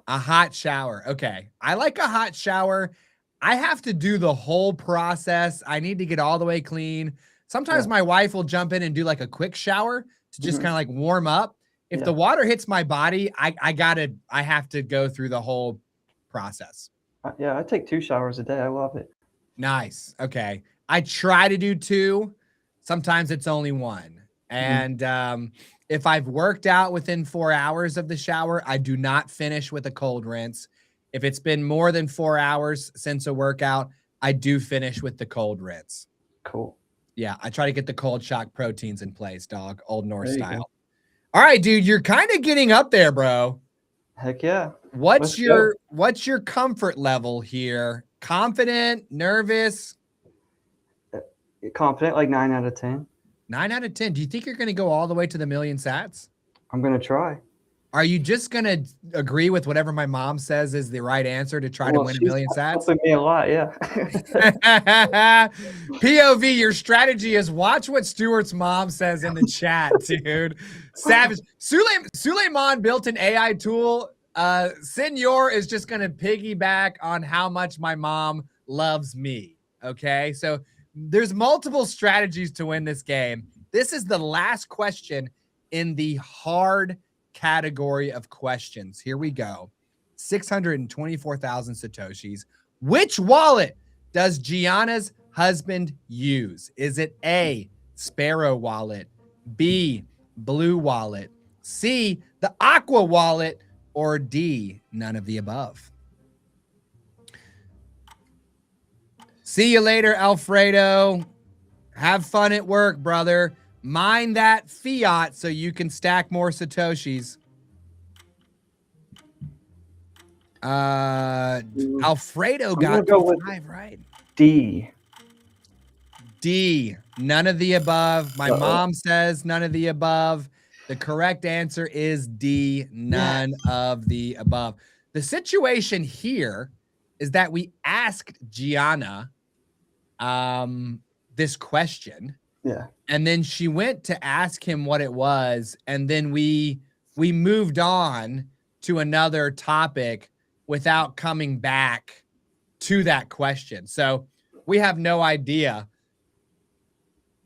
A hot shower. Okay. I like a hot shower. I have to do the whole process. I need to get all the way clean. Sometimes my wife will jump in and do like a quick shower to just kind of like warm up. If the water hits my body, I have to go through the whole process. Yeah, I take 2 showers a day. I love it. Nice. Okay. I try to do 2. Sometimes it's only 1. And if I've worked out within 4 hours of the shower, I do not finish with a cold rinse. If it's been more than 4 hours since a workout, I do finish with the cold rinse. Cool. Yeah, I try to get the cold shock proteins in place, dog. Old Norse style. All right, dude, you're kind of getting up there, bro. Heck yeah. What's your comfort level here? Confident, nervous? Confident, like 9 out of 10. 9 out of 10. Do you think you're going to go all the way to the million sats? I'm going to try. Are you just going to agree with whatever my mom says is the right answer to try to win a million sats? Helping me a lot, yeah. POV, your strategy is watch what Stuart's mom says in the chat, dude. Savage. Suleiman built an AI tool. Senor is just going to piggyback on how much my mom loves me. Okay, so there's multiple strategies to win this game. This is the last question in the hard category of questions. Here we go. 624,000 Satoshis. Which wallet does Gianna's husband use? Is it A, Sparrow wallet, B, blue wallet, C, the aqua wallet, or D, none of the above? See you later, Alfredo. Have fun at work, brother. Mind that fiat so you can stack more Satoshis. Alfredo got go 5 right. D. D, none of the above. My mom says none of the above. The correct answer is D, none of the above. The situation here is that we asked Gianna this question. Yeah. And then she went to ask him what it was, and then we moved on to another topic without coming back to that question. So we have no idea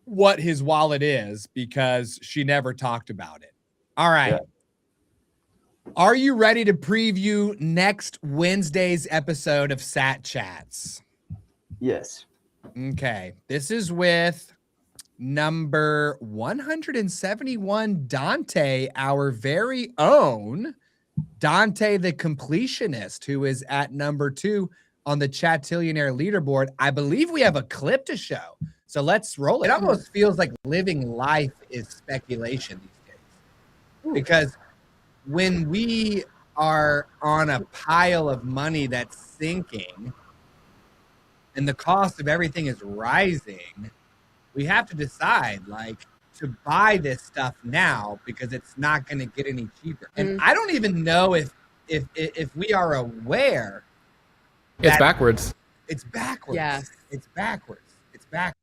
what his wallet is because she never talked about it. All right. Yeah. Are you ready to preview next Wednesday's episode of Sat Chats? Yes. Okay. This is with number 171, Dante, our very own Dante the Completionist, who is at number 2 on the Chatillionaire leaderboard. I believe we have a clip to show. So let's roll it. It almost feels like living life is speculation these days. Because when we are on a pile of money that's sinking and the cost of everything is rising, we have to decide, like, to buy this stuff now because it's not going to get any cheaper. And I don't even know if we are aware. It's backwards. It's backwards. Yeah. It's backwards. It's backwards.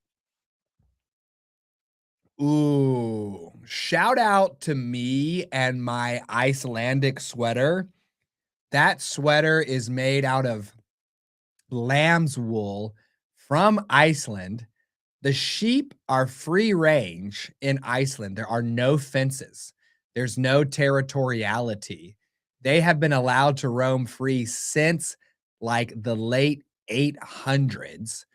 Ooh, shout out to me and my Icelandic sweater. That sweater is made out of lamb's wool from Iceland. The sheep are free range in Iceland. There are no fences. There's no territoriality. They have been allowed to roam free since like the late 800s.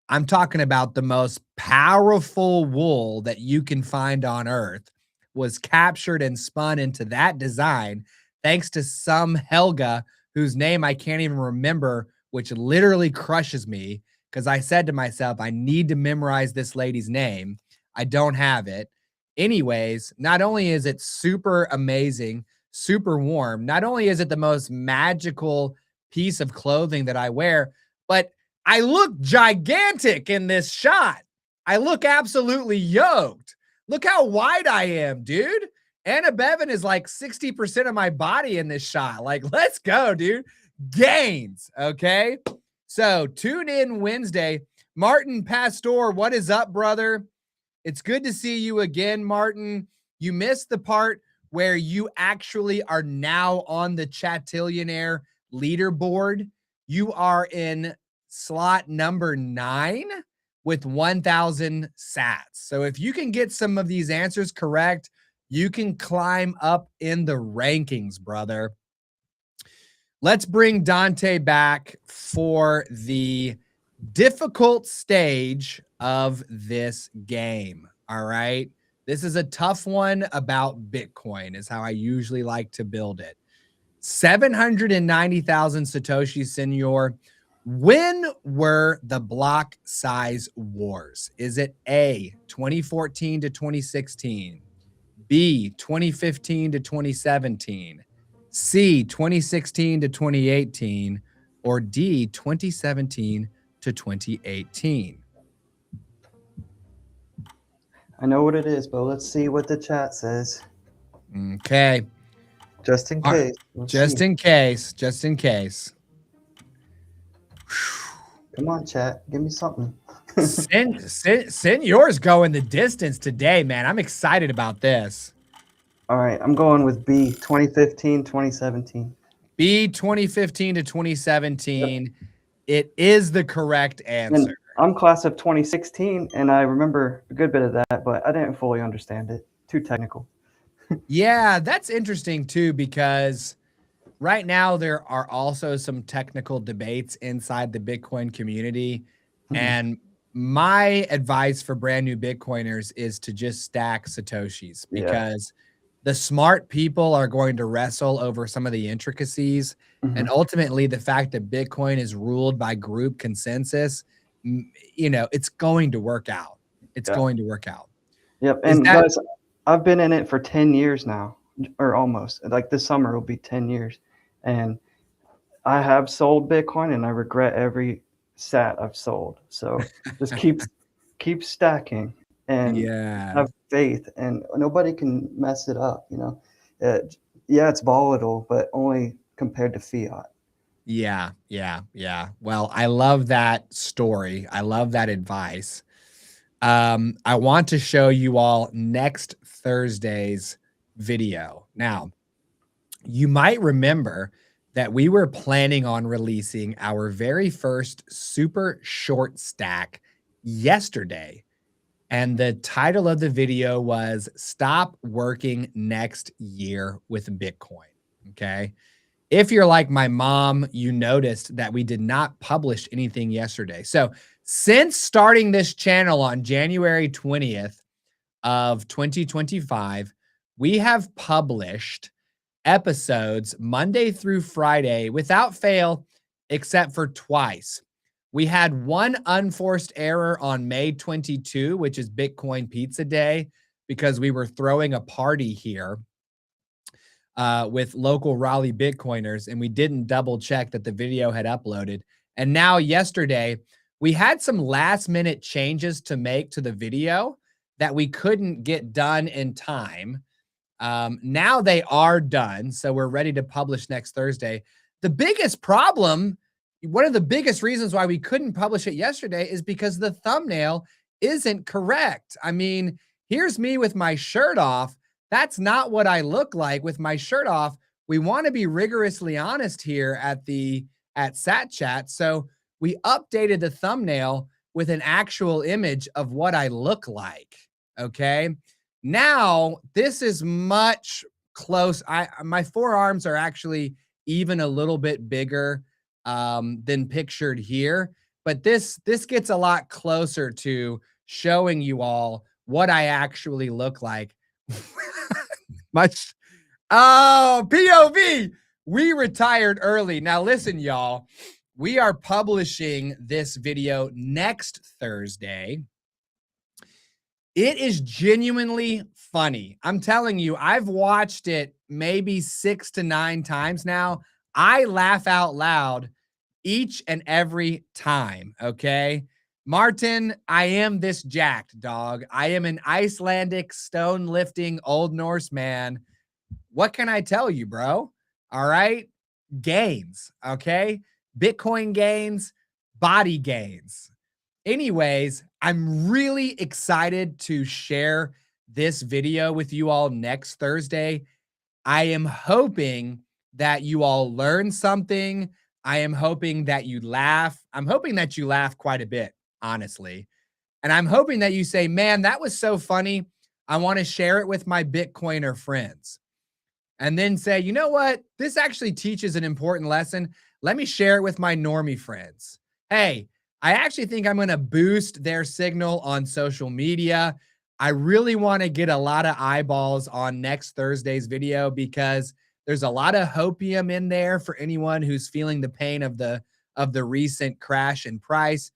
I'm talking about the most powerful wool that you can find on earth was captured and spun into that design thanks to some Helga whose name I can't even remember, which literally crushes me because I said to myself, I need to memorize this lady's name. I don't have it. Anyways, not only is it super amazing, super warm, not only is it the most magical piece of clothing that I wear, but I look gigantic in this shot. I look absolutely yoked. Look how wide I am, dude. Anna Bevan is like 60% of my body in this shot. Like, let's go, dude. Gains, okay? So tune in Wednesday. Martin Pastor, what is up, brother? It's good to see you again, Martin. You missed the part where you actually are now on the Chatillionaire leaderboard. You are in slot number 9 with 1,000 sats. So if you can get some of these answers correct, you can climb up in the rankings, brother. Let's bring Dante back for the difficult stage of this game. All right. This is a tough one about Bitcoin, is how I usually like to build it. 790,000 Satoshi, senor. When were the block size wars? Is it A, 2014 to 2016, B, 2015 to 2017, C, 2016 to 2018, or D, 2017 to 2018? I know what it is, but let's see what the chat says. Okay. Just in case. Just in case. Just in case. Come on, chat. Give me something. Send yours going the distance today, man. I'm excited about this. All right. I'm going with B, 2015, 2017. B, 2015 to 2017. Yep. It is the correct answer. And I'm class of 2016, and I remember a good bit of that, but I didn't fully understand it. Too technical. Yeah, that's interesting, too, because right now there are also some technical debates inside the Bitcoin community. And my advice for brand new Bitcoiners is to just stack Satoshis, because the smart people are going to wrestle over some of the intricacies. And ultimately, the fact that Bitcoin is ruled by group consensus, it's going to work out. It's going to work out. Yep. And guys, I've been in it for 10 years now, or almost. Like this summer will be 10 years. And I have sold Bitcoin, and I regret every sat I've sold. So just keep stacking and have faith, and nobody can mess it up. It's volatile, but only compared to fiat. Yeah. Well, I love that story. I love that advice. I want to show you all next Thursday's video. Now, you might remember that we were planning on releasing our very first super short stack yesterday. And the title of the video was Stop Working Next Year with Bitcoin. Okay. If you're like my mom, you noticed that we did not publish anything yesterday. So since starting this channel on January 20th of 2025, we have published episodes Monday through Friday without fail, except for twice. We had one unforced error on May 22, which is Bitcoin Pizza Day, because we were throwing a party here with local Raleigh Bitcoiners, and we didn't double check that the video had uploaded. And now yesterday, we had some last minute changes to make to the video that we couldn't get done in time. Now they are done, so we're ready to publish next Thursday. The biggest problem, one of the biggest reasons why we couldn't publish it yesterday, is because the thumbnail isn't correct. I mean, here's me with my shirt off. That's not what I look like with my shirt off. We want to be rigorously honest here at Sat Chat. So we updated the thumbnail with an actual image of what I look like. Okay. Now this is much close. My forearms are actually even a little bit bigger than pictured here, but this gets a lot closer to showing you all what I actually look like. POV, we retired early. Now listen, y'all, we are publishing this video next Thursday. It is genuinely funny. I'm telling you, I've watched it maybe 6 to 9 times now. I laugh out loud each and every time, okay? Martin, I am this jacked, dog. I am an Icelandic stone-lifting Old Norse man. What can I tell you, bro? All right? Gains, okay? Bitcoin gains, body gains. Anyways, I'm really excited to share this video with you all next Thursday. I am hoping that you all learn something. I am hoping that you laugh. I'm hoping that you laugh quite a bit, honestly. And I'm hoping that you say, man, that was so funny. I want to share it with my Bitcoiner friends. And then say, you know what? This actually teaches an important lesson. Let me share it with my normie friends. Hey, I actually think I'm going to boost their signal on social media. I really want to get a lot of eyeballs on next Thursday's video, because there's a lot of hopium in there for anyone who's feeling the pain of the recent crash in price.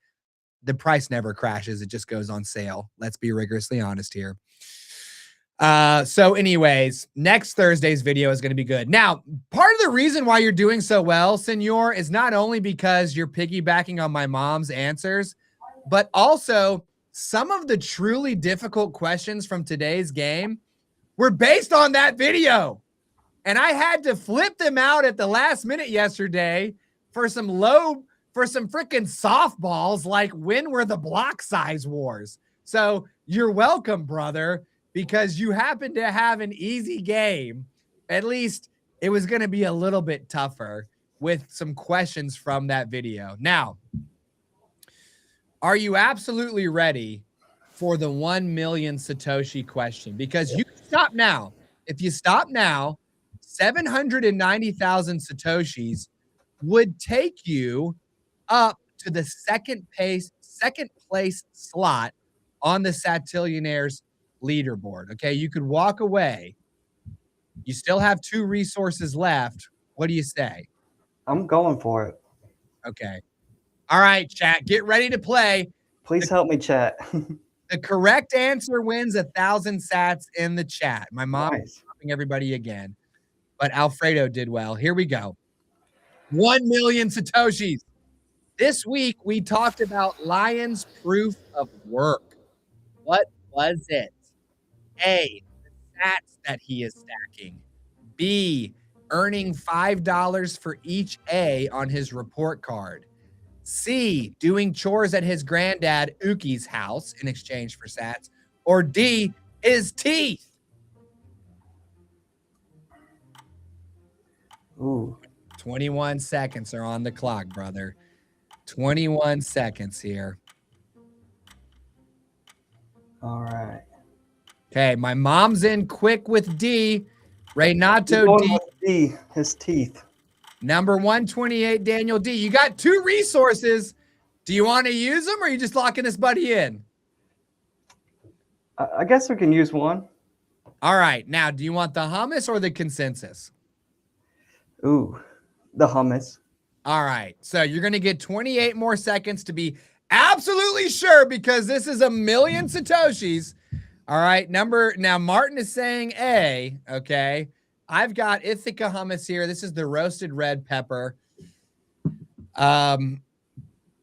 The price never crashes. It just goes on sale. Let's be rigorously honest here. So anyways, next Thursday's video is going to be good. Now, part of the reason why you're doing so well, Senor, is not only because you're piggybacking on my mom's answers, but also some of the truly difficult questions from today's game were based on that video. And I had to flip them out at the last minute yesterday for some freaking softballs, like when were the block size wars? So you're welcome, brother, because you happen to have an easy game. At least it was going to be a little bit tougher with some questions from that video. Now, are you absolutely ready for the 1 million Satoshi question? Because you stop now. If you stop now, 790,000 Satoshis would take you up to the second second place slot on the Satillionaires leaderboard. Okay, you could walk away. You still have 2 resources left. What do you say? I'm going for it. Okay. All right, chat, get ready to play. Please help me, chat. The correct answer wins 1,000 sats in the chat. My mom is stopping everybody again, but Alfredo did well. Here we go. 1 million Satoshis. This week, we talked about Lion's proof of work. What was it? A, the sats that he is stacking. B, earning $5 for each A on his report card. C, doing chores at his granddad Uki's house in exchange for sats. Or D, his teeth. Ooh. 21 seconds are on the clock, brother. 21 seconds here. All right. Okay, my mom's in quick with D. Renato D. D. His teeth. Number 128, Daniel D. You got 2 resources. Do you want to use them or are you just locking this buddy in? I guess we can use one. All right. Now, do you want the hummus or the consensus? Ooh, the hummus. All right. So you're going to get 28 more seconds to be absolutely sure because this is 1 million Satoshis. All right. Now, Martin is saying A. Okay. I've got Ithaca hummus here. This is the roasted red pepper.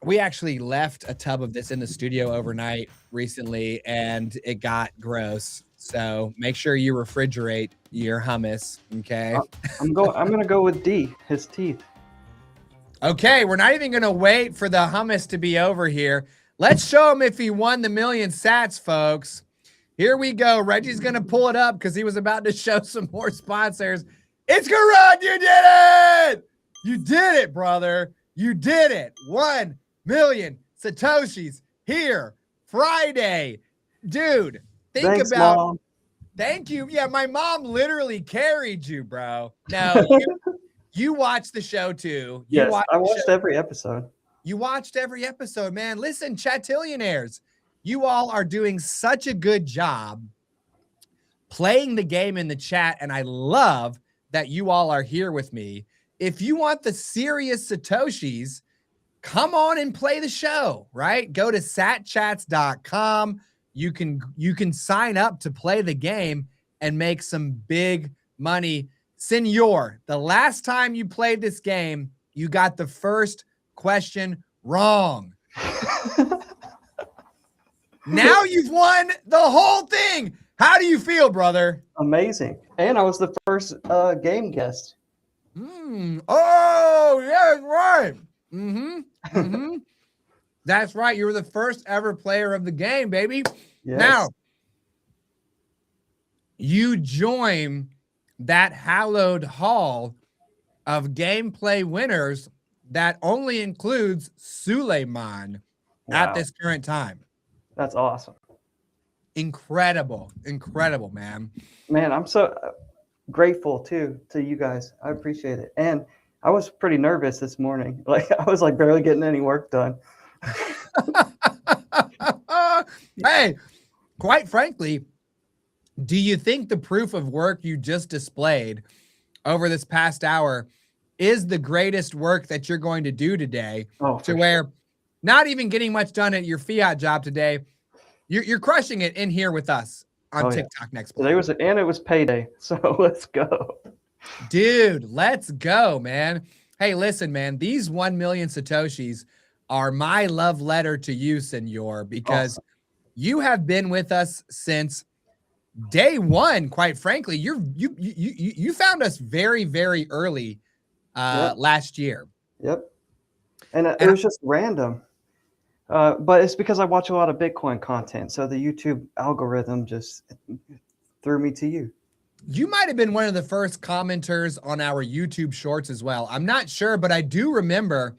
We actually left a tub of this in the studio overnight recently, and it got gross. So make sure you refrigerate your hummus. Okay. I'm gonna go with D. His teeth. Okay, we're not even gonna wait for the hummus to be over here. Let's show him if he won the 1 million sats, folks. Here we go. Reggie's going to pull it up because he was about to show some more sponsors. It's correct. You did it. You did it, brother. You did it. 1 million Satoshis here Friday. Dude, Thanks, Mom. Thank you. Yeah, my mom literally carried you, bro. No, you watched the show too. Yes, I watched every episode. You watched every episode, man. Listen, Chatillionaires. You all are doing such a good job playing the game in the chat, and I love that you all are here with me. If you want the serious Satoshis, come on and play the show, right? Go to satchats.com. You can sign up to play the game and make some big money. Senor, the last time you played this game, you got the first question wrong. Now you've won the whole thing. How do you feel, brother? Amazing. And I was the first game guest. Oh, yeah, right. That's right. You were the first ever player of the game, baby. Yes. Now, you join that hallowed hall of gameplay winners that only includes Suleiman at this current time. That's awesome. Incredible, man. Man, I'm so grateful too to you guys. I appreciate it. And I was pretty nervous this morning. Like I was like barely getting any work done. Hey, quite frankly, do you think the proof of work you just displayed over this past hour is the greatest work that you're going to do today? Where not even getting much done at your fiat job today, you're crushing it in here with us on Tick Tock Next Block. It was payday, so let's go. Dude, let's go, man. Hey, listen, man, these 1 million Satoshis are my love letter to you, Senor, because you have been with us since day one. Quite frankly, you found us very, very early last year. Yep. And it was just random. But it's because I watch a lot of Bitcoin content. So the YouTube algorithm just threw me to you. You might have been one of the first commenters on our YouTube shorts as well. I'm not sure, but I do remember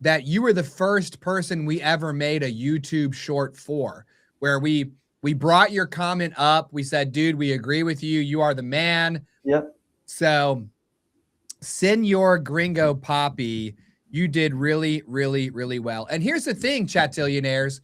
that you were the first person we ever made a YouTube short for, where we brought your comment up. We said, dude, we agree with you. You are the man. Yep. So Senor Gringo Poppy You did really, really, really well. And here's the thing, Chatillionaires.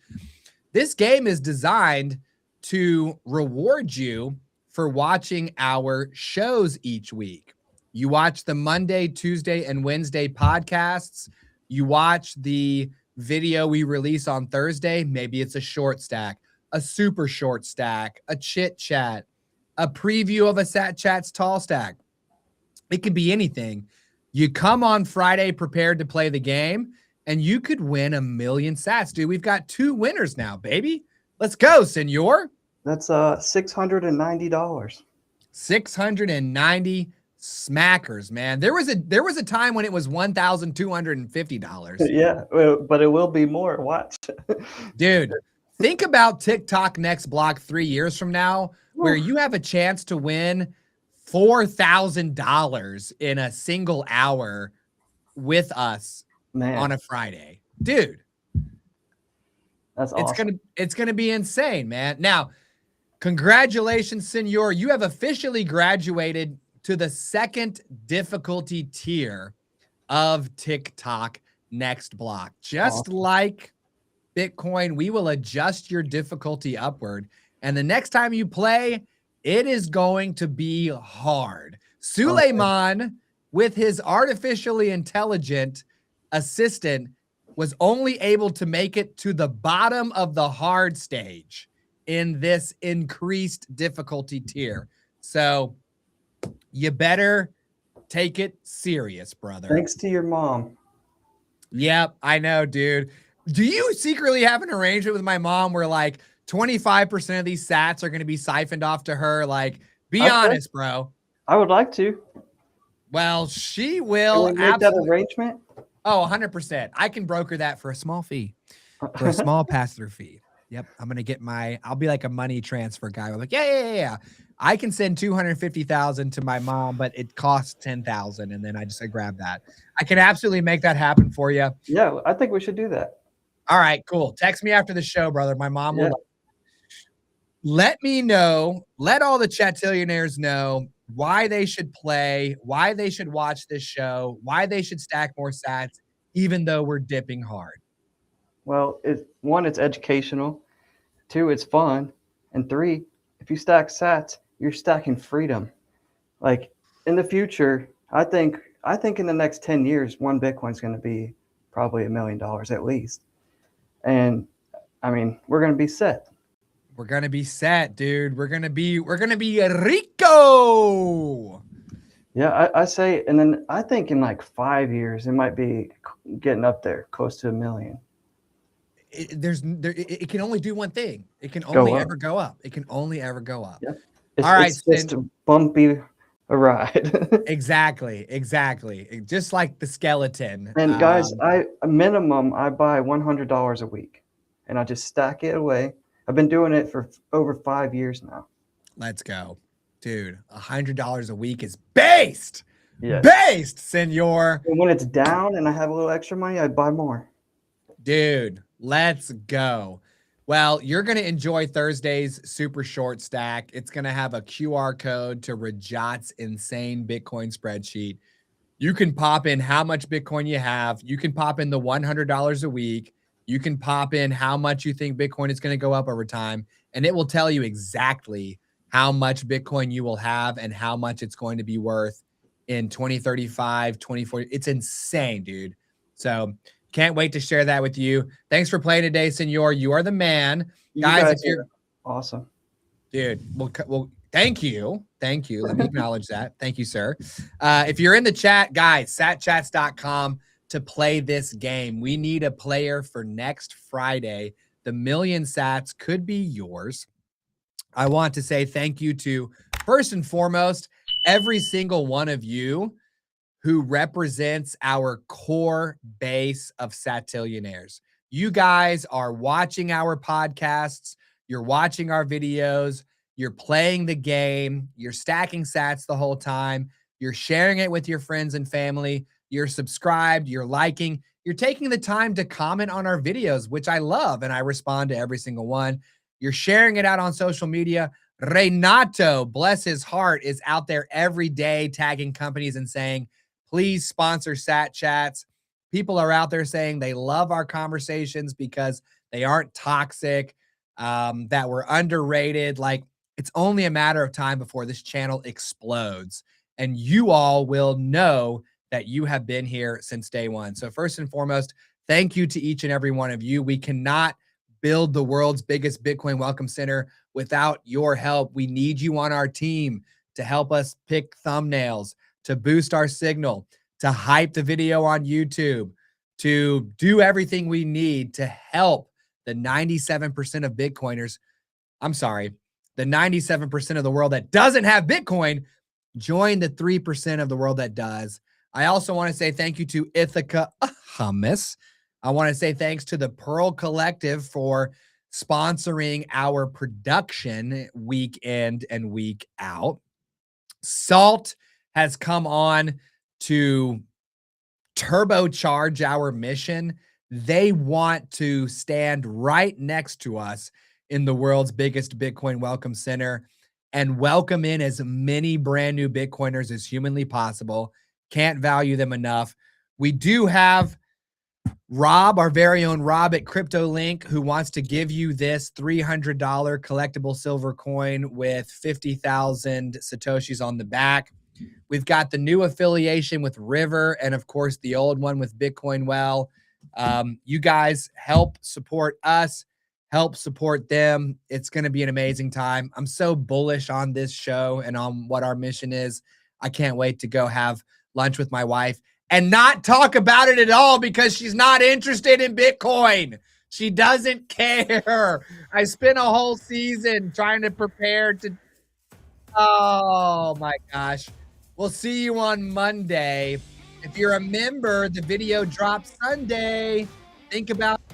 This game is designed to reward you for watching our shows each week. You watch the Monday, Tuesday, and Wednesday podcasts. You watch the video we release on Thursday. Maybe it's a short stack, a super short stack, a chit chat, a preview of a Sat Chats tall stack. It could be anything. You come on Friday prepared to play the game, and you could win 1,000,000 sats, dude. We've got 2 winners now, baby. Let's go, senor. That's $690. 690 smackers, man. There was a time when it was $1,250. Yeah, but it will be more. Watch. Dude, think about Tick Tock Next Block 3 years from now, where you have a chance to win $4,000 in a single hour with us, man, on a Friday. Dude, that's awesome. It's gonna be insane, man. Now, congratulations, senor. You have officially graduated to the 2nd difficulty tier of Tick Tock Next Block. Just like Bitcoin, we will adjust your difficulty upward. And the next time you play, it is going to be hard. Suleiman, with his artificially intelligent assistant, was only able to make it to the bottom of the hard stage in this increased difficulty tier. So you better take it serious, brother. Thanks to your mom. Yep, I know, dude. Do you secretly have an arrangement with my mom where like 25% of these sats are going to be siphoned off to her? Like, be honest, bro. I would like to. Well, she will. Can we make that arrangement? Oh, 100%. I can broker that for a small fee, for a small pass-through fee. Yep. I'm going to get I'll be like a money transfer guy. I'm like, yeah. I can send 250,000 to my mom, but it costs 10,000. And then I grab that. I can absolutely make that happen for you. Yeah. I think we should do that. All right, cool. Text me after the show, brother. My mom will. Let me know. Let all the Chatillionaires know why they should play, why they should watch this show, why they should stack more sats, even though we're dipping hard. Well, one, it's educational. 2, it's fun. And 3, if you stack sats, you're stacking freedom. Like in the future, I think in the next 10 years, 1 Bitcoin's going to be probably $1 million at least. And I mean, we're going to be set. We're going to be set, dude. We're going to be rico. Yeah, I say, and then I think in like 5 years, it might be getting up there, close to $1 million. It can only do one thing. It can only ever go up. It can only ever go up. Yeah. All right, it's just a bumpy ride. Exactly. Just like the skeleton. And guys, I buy $100 a week, and I just stack it away. I've been doing it for over 5 years now. Let's go, dude. $100 a week is based. Yeah, based, senor. And when it's down and I have a little extra money, I buy more. Dude, let's go. Well, you're going to enjoy Thursday's super short stack. It's going to have a QR code to Rajat's insane Bitcoin spreadsheet. You can pop in how much Bitcoin you have. You can pop in the $100 a week. You can pop in how much you think Bitcoin is going to go up over time, and it will tell you exactly how much Bitcoin you will have and how much it's going to be worth in 2035, 2040. It's insane, dude. So can't wait to share that with you. Thanks for playing today, senor. You are the man. Guys, if you're awesome. Dude, well, thank you. Thank you. Let me acknowledge that. Thank you, sir. If you're in the chat, guys, satchats.com to play this game. We need a player for next Friday. The 1,000,000 sats could be yours. I want to say thank you to, first and foremost, every single one of you who represents our core base of Satillionaires. You guys are watching our podcasts. You're watching our videos. You're playing the game. You're stacking sats the whole time. You're sharing it with your friends and family. You're subscribed. You're liking. You're taking the time to comment on our videos, which I love, and I respond to every single one. You're sharing it out on social media. Renato, bless his heart, is out there every day tagging companies and saying, please sponsor Sat Chats. People are out there saying they love our conversations because they aren't toxic, that we're underrated. Like, it's only a matter of time before this channel explodes, and you all will know that you have been here since day one. So first and foremost, thank you to each and every one of you. We cannot build the world's biggest Bitcoin Welcome Center without your help. We need you on our team to help us pick thumbnails, to boost our signal, to hype the video on YouTube, to do everything we need to help the 97% of Bitcoiners. I'm sorry, the 97% of the world that doesn't have Bitcoin join the 3% of the world that does. I also want to say thank you to Ithaca Hummus. I want to say thanks to the Pearl Collective for sponsoring our production week in and week out. Salt has come on to turbocharge our mission. They want to stand right next to us in the world's biggest Bitcoin Welcome Center and welcome in as many brand new Bitcoiners as humanly possible. Can't value them enough. We do have Rob, our very own Rob at CryptoLink, who wants to give you this $300 collectible silver coin with 50,000 Satoshis on the back. We've got the new affiliation with River and, of course, the old one with Bitcoin Well. You guys help support us, help support them. It's going to be an amazing time. I'm so bullish on this show and on what our mission is. I can't wait to go have lunch with my wife and not talk about it at all because she's not interested in Bitcoin. She doesn't care. I spent a whole season trying to prepare to. Oh my gosh. We'll see you on Monday. If you're a member, the video drops Sunday. Think about